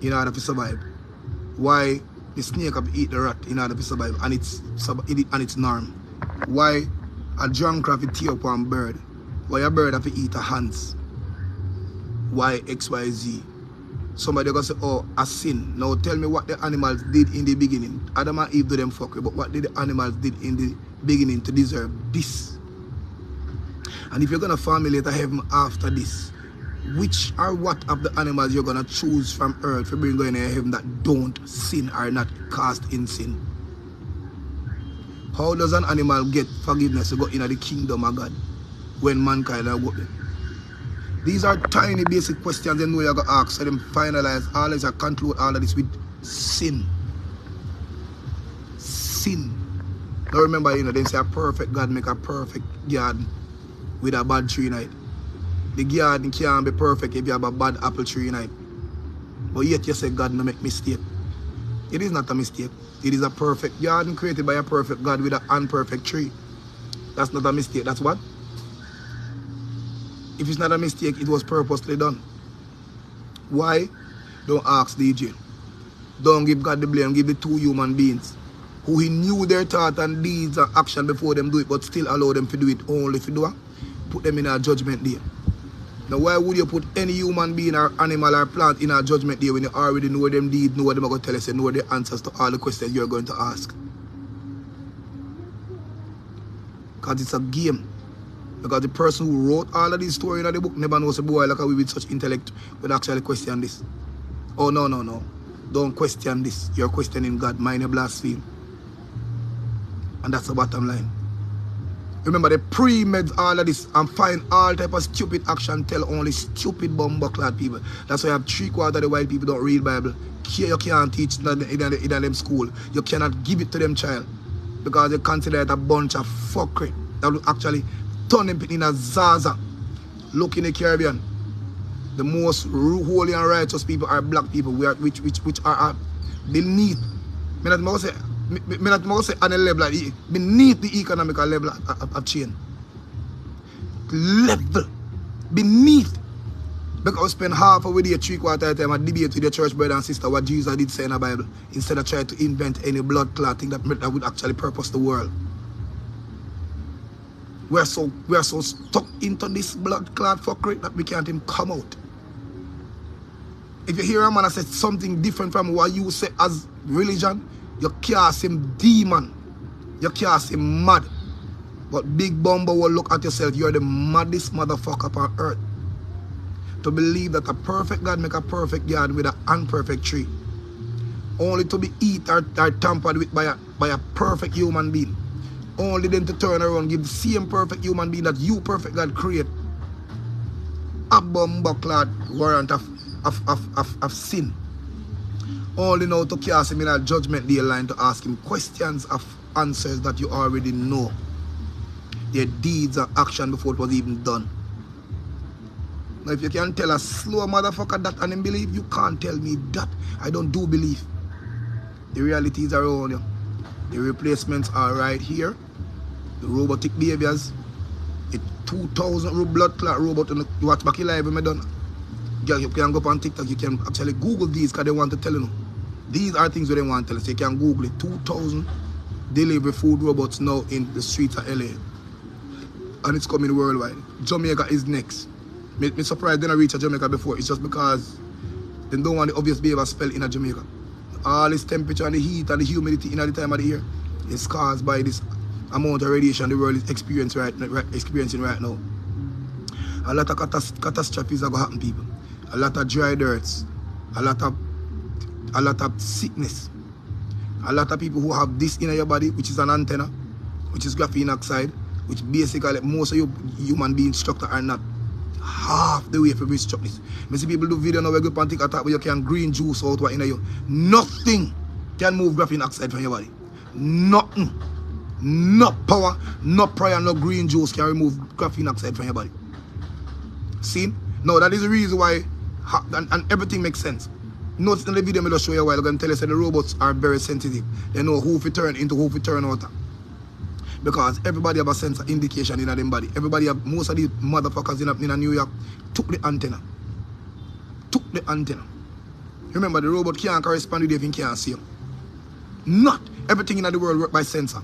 in order to survive? Why the snake have to eat the rat in order to survive and its norm? Why a drunk have to tear up one bird? Why a bird have to eat a hans? Why XYZ? Somebody gonna say, oh, a sin. Now tell me what the animals did in the beginning. Adam and Eve do them fuck, but what did the animals did in the beginning to deserve this? And if you're gonna formulate a heaven after this, which or what of the animals you're gonna choose from earth for bring going to heaven that don't sin or not cast in sin? How does an animal get forgiveness to go into the kingdom of God when mankind are working? These are tiny basic questions they know you're going to ask, so them finalize all this or conclude all of this with sin. Sin. Now remember, you know, they say a perfect God make a perfect garden with a bad tree in it. The garden can't be perfect if you have a bad apple tree in it. But yet you say God no make mistake. It is not a mistake. It is a perfect garden created by a perfect God with an unperfect tree. That's not a mistake. That's what? If it's not a mistake, it was purposely done. Why? Don't ask DJ. Don't give God the blame. Give the two human beings who he knew their thought and deeds and action before them do it, but still allow them to do it only if you do it. Put them in a judgment day. Now why would you put any human being or animal or plant in a judgment day when you already know them deeds, know what they're going to tell us, and know the answers to all the questions you're going to ask? Because it's a game. Because the person who wrote all of these stories in the book never knows a boy like we with such intellect would actually question this. Oh, no, no, no. Don't question this. You're questioning God. Mind your blaspheme. And that's the bottom line. Remember, they pre-med all of this and find all type of stupid action, tell only stupid bumbucklad people. That's why I have 3/4 of the white people don't read Bible. You can't teach in them school. You cannot give it to them child. Because they consider it a bunch of fuckery. That will actually turn them in a Zaza. Look in the Caribbean. The most holy and righteous people are black people, which are beneath. Me not say on a level beneath the economical level of chain. Level beneath. Because we spend half of the day, 3/4 of the time, at debate with your church brother and sister what Jesus did say in the Bible, instead of trying to invent any blood clot thing that would actually purpose the world. We are so stuck into this blood clot fuckery that we can't even come out. If you hear a man say something different from what you say as religion, you cast him demon. You cast him mad. But Big Bumbo will look at yourself, you're the maddest motherfucker on earth. To believe that a perfect God make a perfect yard with an imperfect tree. Only to be eaten or tampered with by a perfect human being. Only then to turn around give the same perfect human being that you perfect God create a bumbucklad warrant of sin. Only now to cast him in a judgment day line to ask him questions of answers that you already know. Their deeds and action before it was even done. Now if you can tell a slow motherfucker that and him believe, you can't tell me that. I don't do believe. The realities are around you. The replacements are right here. The robotic behaviors. The 2,000 blood clot robot and watch back live when I done. You can go up on TikTok, you can actually Google these because they want to tell you. These are things that they want to tell you. So you can Google it. 2,000 delivery food robots now in the streets of LA. And it's coming worldwide. Jamaica is next. Me surprised they don't reach Jamaica before. It's just because they don't want the obvious behavior spell in Jamaica. All this temperature and the heat and the humidity in the time of the year is caused by this amount of radiation the world is experiencing right now. A lot of catastrophes are going to happen, people. A lot of dry dirts. A lot of sickness. A lot of people who have this in your body, which is an antenna, which is graphene oxide, which basically most of you human beings structure are not half the way for this structure. I see people do video now where you can take a tap where you can green juice out what in you. Nothing can move graphene oxide from your body. Nothing. No power, no prayer, no green juice can remove graphene oxide from your body. See? No, that is the reason why, and everything makes sense. Notice in the video I just show you a while ago and tell you that the robots are very sensitive. They know who to turn into, who to turn out. Because everybody have a sense of indication in their body. Everybody have, most of these motherfuckers in New York took the antenna. Took the antenna. Remember, the robot can't correspond with you if you can't see him. Not everything in the world works by sensor.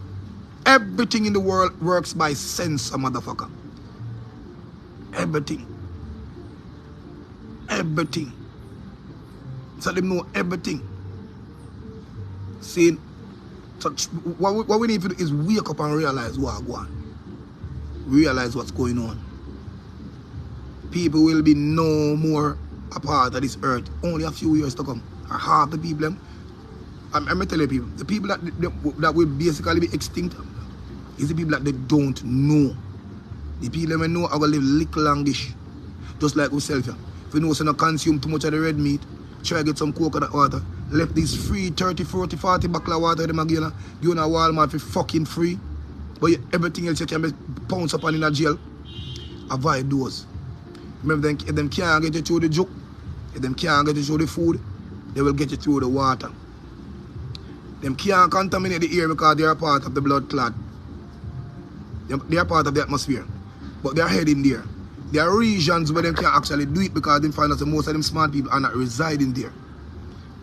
Everything in the world works by sensor, motherfucker. Everything. Everything. So they know everything. See? So what we need to do is wake up and realize what's going on. Realize what's going on. People will be no more a part of this earth. Only a few years to come. Or half the people. I'm telling you people. The people that will basically be extinct is the people that they don't know. The people that know are going to live little longish. Just like ourselves. If you know so not consume too much of the red meat, try to get some coconut water. Left this free 30, 40, 40 bottle of water them again. You in a Walmart for fucking free. But everything else you can be pounced upon in a jail. Avoid those. Remember them can't get you through the joke. If them can't get you through the food, they will get you through the water. Them can't contaminate the air because they are part of the blood clot. They are part of the atmosphere. But they are heading there. There are regions where they can actually do it because they find out that most of them smart people are not residing there.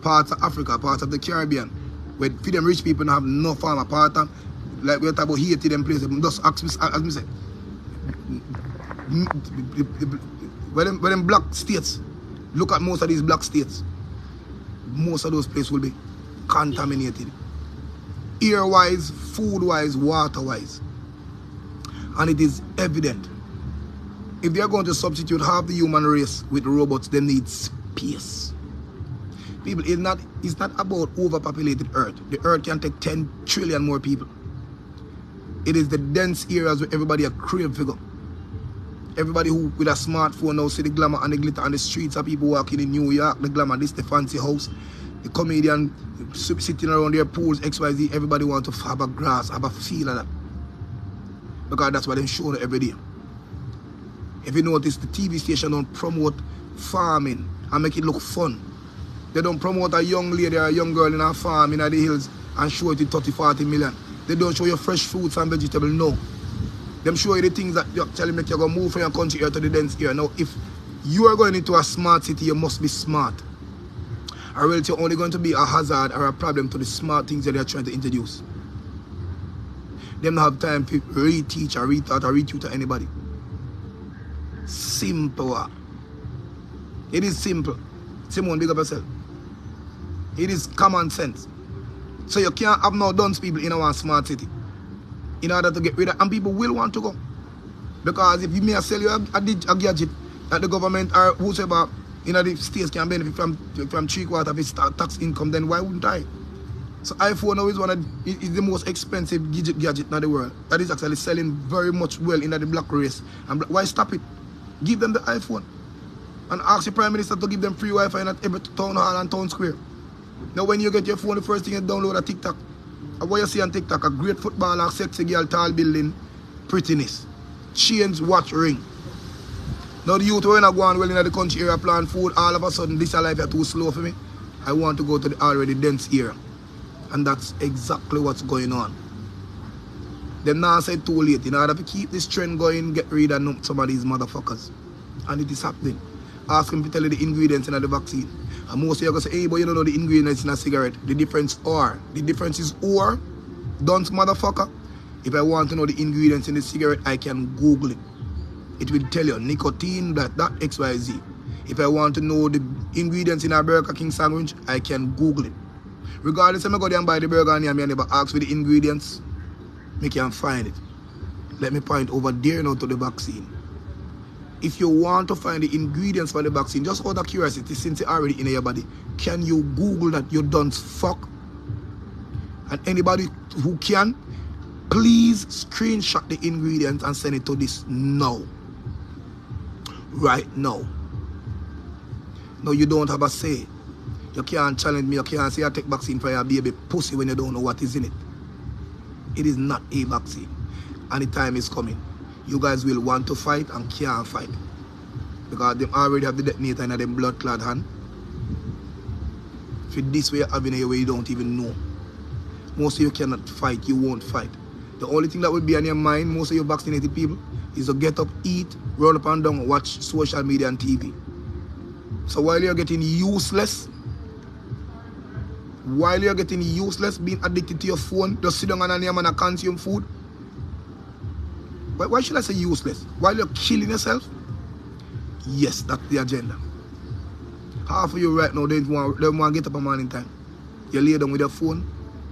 Parts of Africa, parts of the Caribbean, where for them rich people don't have no farm apart. Like we talk about Haiti, them places. Just ask me, as me say, where them black states, look at most of these black states. Most of those places will be contaminated. Air-wise, food-wise, water-wise. And it is evident. If they are going to substitute half the human race with robots, they need space. People, it's not about overpopulated Earth. The Earth can take 10 trillion more people. It is the dense areas where everybody a crave figure. Everybody who with a smartphone now see the glamour and the glitter on the streets of people walking in New York, the glamour, this the fancy house. The comedian sitting around their pools, XYZ, everybody want to have a grass, have a feel of that. Because that's what they're showing every day. If you notice, the TV station don't promote farming and make it look fun. They don't promote a young lady or a young girl in a farm in the hills and show it in 30, 40 million. They don't show you fresh fruits and vegetables, no. Them show you the things that you actually make you go move from your country here to the dense here. Now, if You are going into a smart city, you must be smart. Or else you're only going to be a hazard or a problem to the smart things that they're trying to introduce. They don't have time to reteach or retaught or retutor anybody. Simple. It is simple. Simone, big up yourself. It is common sense. So you can't have no dunce people in our smart city in order to get rid of, and people will want to go. Because if you may sell you a gadget that the government or whosoever in the states can benefit from 3/4 of its tax income, then why wouldn't I? So iPhone now is the most expensive gadget in the world. That is actually selling very much well in the black race. And why stop it? Give them the iPhone. And ask the Prime Minister to give them free Wi-Fi at every town hall and town square. Now when you get your phone, the first thing you download a TikTok. And what you see on TikTok, a great footballer, sexy girl, tall building, prettiness, chains, watch, ring. Now the youth when I go on well in the country area plan food, all of a sudden this life is too slow for me. I want to go to the already dense area. And that's exactly what's going on. Them now said too late. In order to keep this trend going, get rid of some of these motherfuckers. And it is happening. Ask them to tell you the ingredients in the vaccine. And most of you are going to say, hey, but you don't know the ingredients in a cigarette. The difference is or, don't motherfucker. If I want to know the ingredients in the cigarette, I can Google it. It will tell you nicotine, that XYZ. If I want to know the ingredients in a Burger King sandwich, I can Google it. Regardless if I go there and buy the burger and I never ask for the ingredients, I can find it. Let me point over there now to the vaccine. If you want to find the ingredients for the vaccine, just out of curiosity, since it's already in your body, can you Google that you don't fuck? And anybody who can, please screenshot the ingredients and send it to this now. Right now. No, you don't have a say. You can't challenge me, you can't say I take vaccine for your baby pussy when you don't know what is in it. It is not a vaccine. And the time is coming. You guys will want to fight and can't fight. Because they already have the detonator in their blood clot hand. For this way you're having a way you don't even know. Most of you cannot fight, you won't fight. The only thing that will be on your mind, most of you vaccinated people, is to get up, eat, run up and down, watch social media and TV. So while you're getting useless, being addicted to your phone, just sit down on your name and consume food. Why should I say useless? While you're killing yourself? Yes, that's the agenda. Half of you right now don't want to get up a morning time. You lay down with your phone,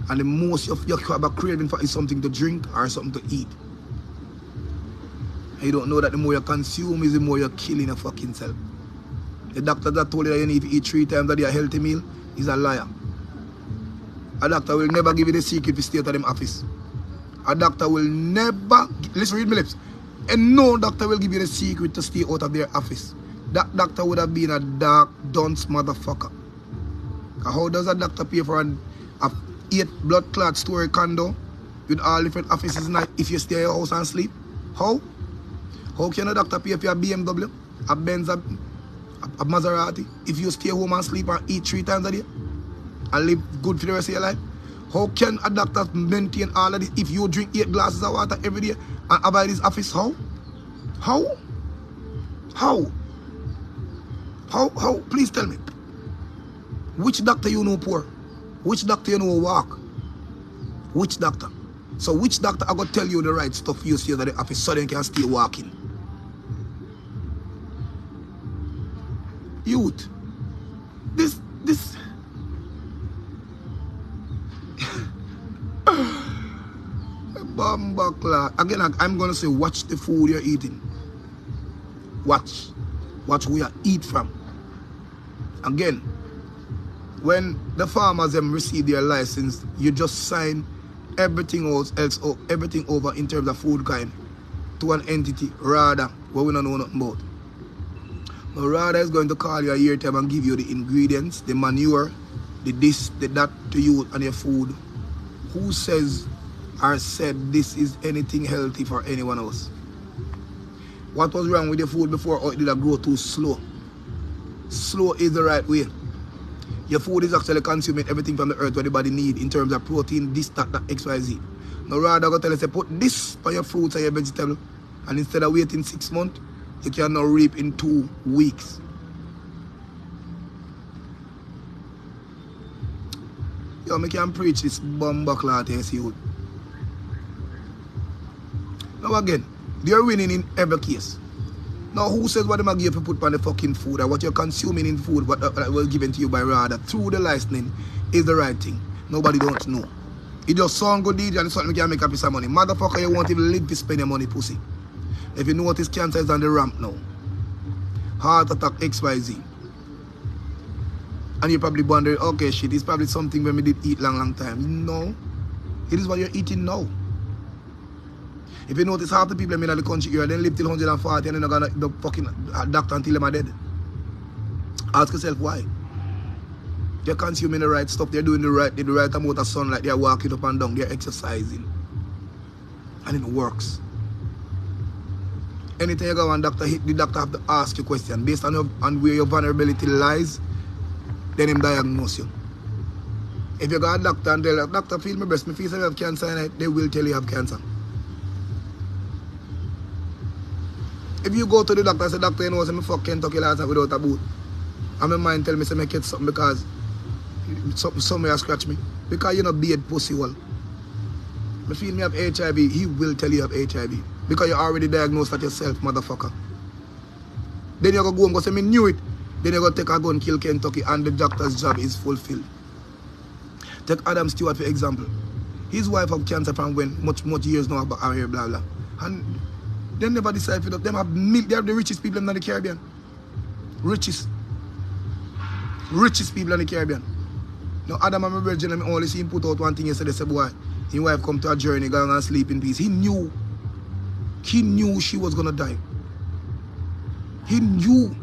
and the most of your craving for is something to drink or something to eat. And you don't know that the more you consume is the more you're killing your fucking self. The doctor that told you that you need to eat 3 times a day a healthy meal is a liar. A doctor will never give you the secret to stay at them office. A doctor will never, listen, read my lips, and no doctor will give you the secret to stay out of their office. That doctor would have been a dark, dunce motherfucker. How does a doctor pay for an 8 blood clot story condo with all different offices in it if you stay at your house and sleep? How? How can a doctor pay for a BMW, a Benz, a Maserati if you stay home and sleep and eat 3 times a day and live good for the rest of your life? How can a doctor maintain all of this if you drink 8 glasses of water every day and avoid this office? How? How? How? How? Please tell me. Which doctor you know poor? Which doctor you know walk? Which doctor? So which doctor I gonna tell you the right stuff you see at the office so they can stay walking? Youth. This Again, I'm gonna say watch the food you're eating. Watch where you eat from. Again, when the farmers them receive their license, you just sign everything else everything over in terms of food kind to an entity rather what we don't know nothing about. Now rather is going to call you a year time and give you the ingredients, the manure, the this, the that to you and your food. Who says or said this is anything healthy for anyone else? What was wrong with your food before, or it did grow too slow? Slow is the right way. Your food is actually consuming everything from the earth what the body need in terms of protein, this, that, XYZ. Now rather go tell us, put this for your fruits and your vegetable, and instead of waiting 6 months, You cannot reap in 2 weeks. Yo, me can preach this bumbleclot you. Now again, they're winning in every case. Now who says what them give you put on the fucking food or what you're consuming in food, what was given to you by rather through the licensing is the right thing. Nobody don't know. It just sound good DJ and it's something you can make a piece of money. Motherfucker, you won't even live to spend your money, pussy. If you notice cancer is on the ramp now. Heart attack XYZ. And you're probably wondering, okay, shit, it's probably something when we did eat long time. No. It is what you're eating now. If you notice half the people in the country here, then live till 140 and then they're gonna the fucking doctor until them are dead. Ask yourself why. They're consuming the right stuff, they're doing the right amount of sunlight, they're walking up and down, they're exercising. And it works. Anytime you go and the doctor have to ask you a question based on where your vulnerability lies, then him diagnose you. If you go to a doctor and tell you, doctor, feel my breast, me feel I have cancer, and they will tell you have cancer. If you go to the doctor and say, doctor, you know, I fuck Kentucky last night without a boot. And my mind tell me, say, I get something because somewhere scratch me. Because you know, beard pussy well. I feel me have HIV, he will tell you have HIV. Because you already diagnosed that yourself, motherfucker. Then you go and go say, me knew it. Then you go take a gun, kill Kentucky, and the doctor's job is fulfilled. Take Adam Stewart for example. His wife have cancer from when much years now about her blah blah. And they never decide for that. They have the richest people in the Caribbean. Richest people in the Caribbean. Now Adam and my virgin, I only see him put out one thing yesterday. Say, boy, his wife come to a journey, going and sleep in peace. He knew she was gonna die. He knew.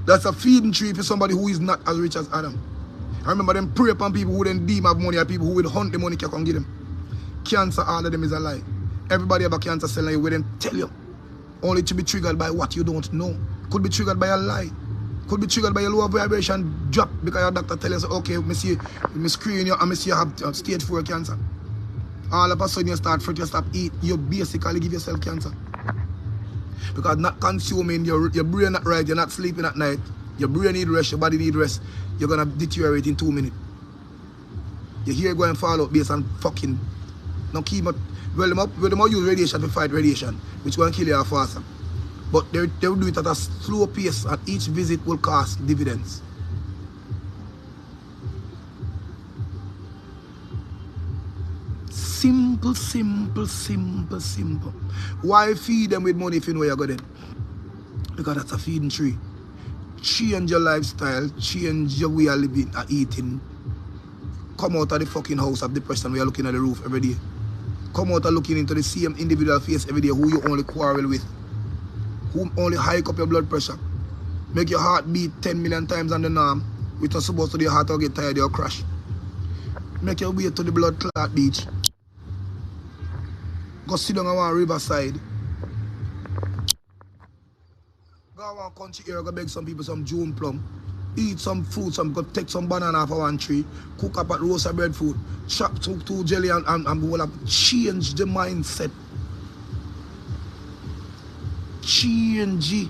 That's a feeding tree for somebody who is not as rich as Adam. I remember them prey upon people who then deem have money and people who will hunt the money can give them. Cancer, all of them is a lie. Everybody have a cancer cell and we then tell you. Only to be triggered by what you don't know. Could be triggered by a lie. Could be triggered by a lower vibration drop because your doctor tells you, okay, me screen you and me see you have stage 4 cancer. All of a sudden you start fret, you stop eat, you basically give yourself cancer. Because not consuming, your brain not right, you're not sleeping at night, your brain need rest, your body need rest, you're gonna deteriorate in 2 minutes. Your hair going to fall out based on fucking no chemo. Well, they might use radiation to fight radiation, which will kill you faster. But they will do it at a slow pace and each visit will cost dividends. Simple. Why feed them with money if you know you're good? Because that's a feeding tree. Change your lifestyle, change your way of living and eating. Come out of the fucking house of depression where you're looking at the roof every day. Come out and looking into the same individual face every day who you only quarrel with. Who only hike up your blood pressure. Make your heart beat 10 million times on the norm. Which is supposed to do your heart will get tired, you'll crash. Make your way to the blood clot beach. Go sit down on one riverside. Go on country here, go beg some people some June plum. Eat some fruit, go take some banana off of one tree. Cook up at roast bread food. Chop two jelly and change the mindset. Change it.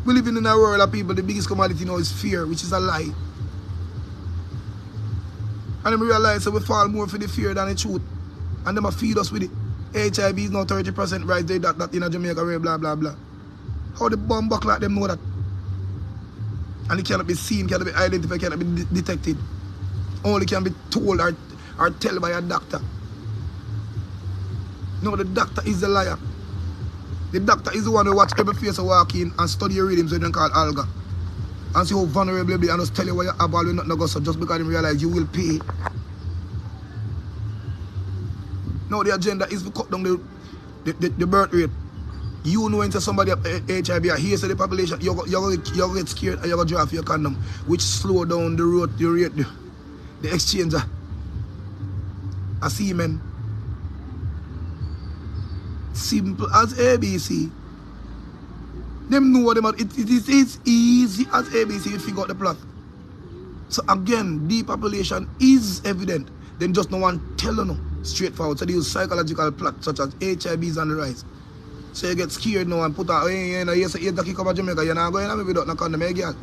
We live in a world of people, the biggest commodity now is fear, which is a lie. And then we realize that we fall more for the fear than the truth. And them feed us with it. HIV is now 30% right there, that in Jamaica, blah, blah, blah. How the bomb buck like them know that? And it cannot be seen, cannot be identified, cannot be detected. Only can be told or told by a doctor. No, the doctor is the liar. The doctor is the one who watch every face walk in and study your rhythms when they call alga. And see how vulnerable you be and just tell you what you have all not go so just because they realize you will pay. Now the agenda is to cut down the birth rate. You know into somebody have HIV, here's the population, you get scared and you go draw for your condom, which slow down the rate, the exchange of semen. Simple as ABC. Them know what them are. It is easy as ABC to figure out the plot. So again, depopulation is evident. Then just no one tell you no. Straightforward. So they use psychological plots such as HIVs on the rise. So you get scared now and put out, hey, you say, you're the kick over Jamaica, you're not going to me without no condom, eh, girl?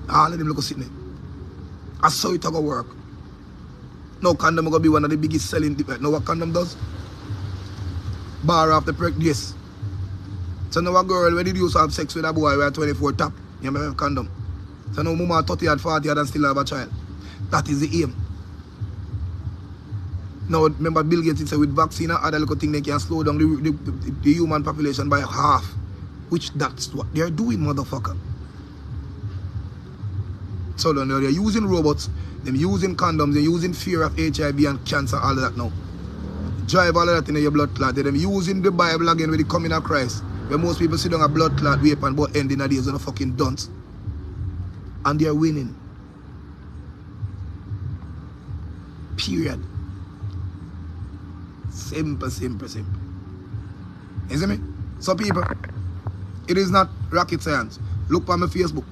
All of them look sitting there. That's how it going to work. No condom going to be one of the biggest selling. Know what condom does? Bar off the yes. So now a girl, when you used to have sex with a boy, we are 24 top, you have a condom. So now mama 30 and 40 and still have a child. That is the aim. Now remember Bill Gates said with vaccine and other little thing they can slow down the human population by half. Which that's what they're doing, motherfucker. So now they're using robots, they're using condoms, they're using fear of HIV and cancer, all of that now. Drive all of that in your blood clot. They're using the Bible again with the coming of Christ. Where most people sit down a blood clot rape and but ending of days on a fucking dunce. And they're winning. Period. Simple, simple, simple. You see me? So people, it is not rocket science. Look on my Facebook.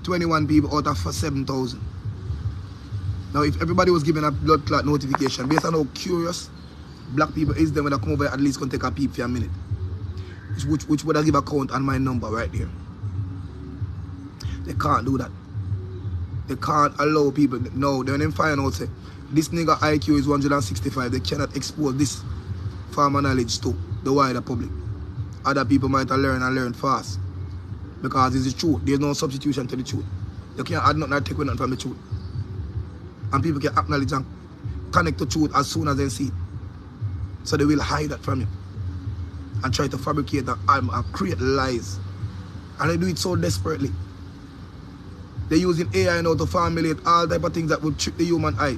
21 people out of 7,000. Now if everybody was given a blood clot notification, based on how curious black people is, then when I come over at least can take a peep for a minute. Which would I give a count on my number right there. They can't do that. They can't allow people. No, then they find out say this nigga IQ is 165. They cannot expose this farmer knowledge to the wider public. Other people might learn and learn fast. Because it's the truth. There's no substitution to the truth. You can't add nothing or take away nothing from the truth. And people can acknowledge and connect to truth as soon as they see it. So they will hide that from you. And try to fabricate and create lies. And they do it so desperately. They're using AI now to formulate all type of things that would trick the human eye.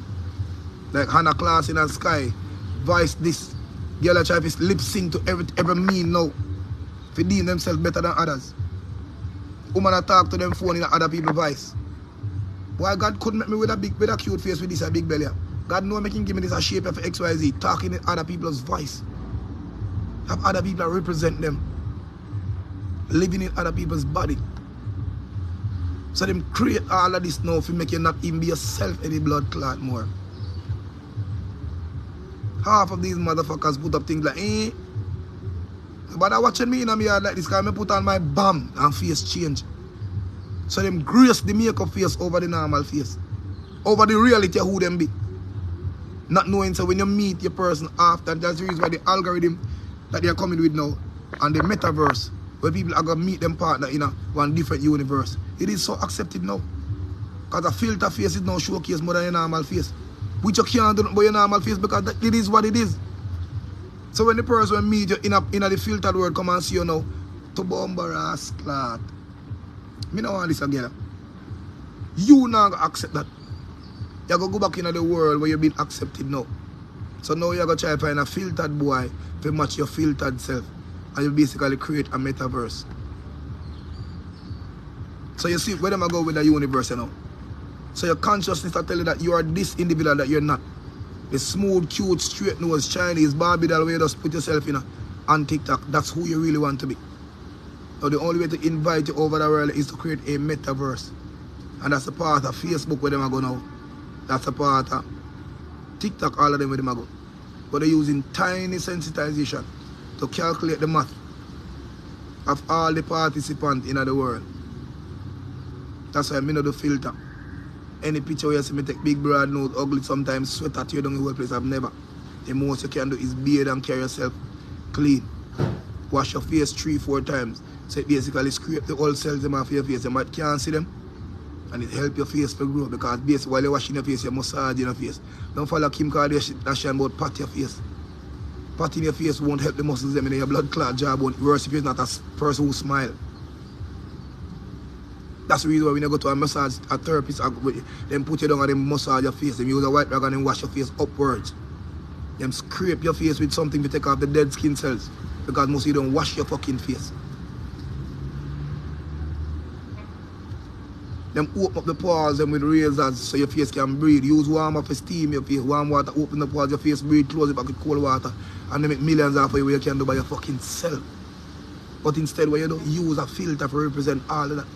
Like Hannah Class in the sky, voice this. Girl try to lip sync to every mean now. To deem themselves better than others. Woman talk to them phone in other people's voice. Why God couldn't make me with a cute face with this a big belly? God know making give me this a shape of XYZ, talking in other people's voice. Have other people that represent them. Living in other people's body. So them create all of this now to make you not even be yourself any blood clot more. Half of these motherfuckers put up things like, eh? But I watching me in a yard like this because I put on my bum and face change. So them grace the makeup face over the normal face. Over the reality of who them be. Not knowing so when you meet your person after, that's the reason why the algorithm that they are coming with now and the metaverse where people are going to meet them partner in one different universe. It is so accepted now. Because a filter face is now showcase more than a normal face. Which you can't do about your normal face because it is what it is. So when the person will meet you in the filtered world come and see you now, to bombaras clot. Me don't want this again. You not going to accept that. You're going to go back into the world where you've been accepted now. So now you're going to try to find a filtered boy to match your filtered self. And you basically create a metaverse. So you see where them I go with the universe, you know. So your consciousness will tell you that you are this individual that you're not. The smooth, cute, straight nose, Chinese, Barbie doll where you just put yourself in on TikTok. That's who you really want to be. So the only way to invite you over the world is to create a metaverse. And that's a part of Facebook where them I go now. That's a part of TikTok, all of them where them I go. But they're using tiny sensitization to calculate the math of all the participants in the world. That's why I know the filter. Any picture where you see me take big broad nose, ugly, sometimes sweat at you down the whole place. I've never. The most you can do is bathe and carry yourself clean. Wash your face 3-4 times. So it basically scrape the old cells off your face. You might can't see them. And it helps your face to grow because basically while you're washing your face, you're massaging your face. Don't follow Kim Kardashian about pat your face. Patting your face won't help the muscles them in your blood clot job. Won't worse if you're not a person who smile. That's the reason why when you go to a massage, a therapist, them put you down and them massage your face. Them use a white rag and then wash your face upwards. Them scrape your face with something to take off the dead skin cells. Because most of you don't wash your fucking face. Them open up the pores them with razors so your face can breathe. Use warm up to steam your face. Warm water, open the pores, your face breathe, close it back with cold water. And they make millions of you where you can do by your fucking self. But instead, what you do, use a filter to represent all of that.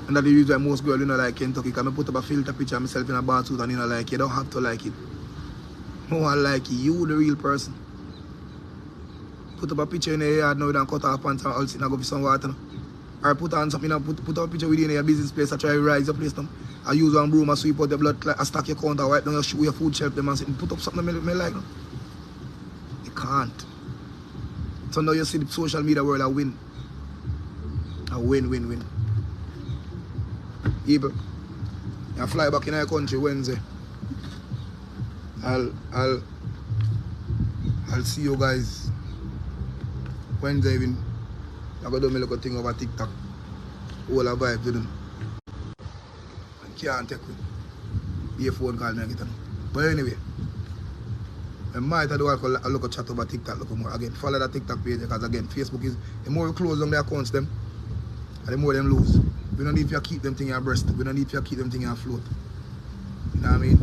And that's the reason why most girls, you know, like Kentucky, because I put up a filter picture of myself in a bathsuit and you know, like, you don't have to like it. No one like you, the real person. Put up a picture in the yard now, and cut off pants and all sit and go for some water. Or put on something, put up a picture within your business place, and try to rise your place. I use one broom, I sweep out the blood, I stack your counter, wipe down your shoe, your food shelf, them and sit and put up something I like. No? You can't. So now you see the social media world, I win. A win. People, you fly back in our country Wednesday. I'll see you guys Wednesday evening. I'm gonna do my little thing over TikTok. All the vibes with them. I can't take it. Be a phone call me and get on. But anyway, I might do a look chat over TikTok look more. Again, follow the TikTok page because again, Facebook is the more you close on their accounts them, and the more them lose. We don't need to keep them thing in your breast. We don't need to keep them thing in your float. You know what I mean?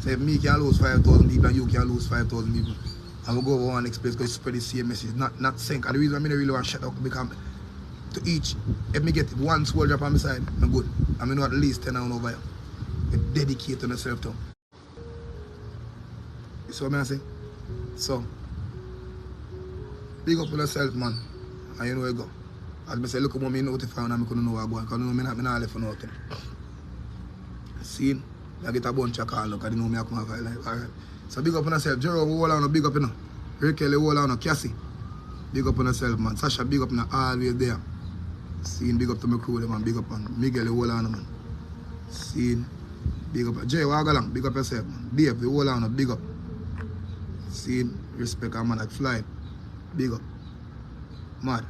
So if me can lose 5,000 people and you can lose 5,000 people, I will go over one next place because it's spread the same message, not sync. And the reason I really want to shut up because to each, if me get one soldier on my side, I'm good. I mean, at least 10 on over here. You dedicate to yourself to. You see what I'm saying? So, big up on yourself, man. And you know where you go. As I say, look at me notify and I couldn't know where I'm going because I know I'm not left for nothing. See? I get a bunch of calls, look, I didn't know me I come have a life. Alright. So big up on yourself. Jero, hold on, big up, you know. Raquel, hold on, Cassie. Big up on yourself, man. Sasha, big up, now always there. Seeing big up to my crew, man. Big up on Miguel, hold on, man. Seeing big up. Jay, walk along, big up yourself, man. Dave, hold on, big up. Seeing respect, man, like fly. Big up. Mad.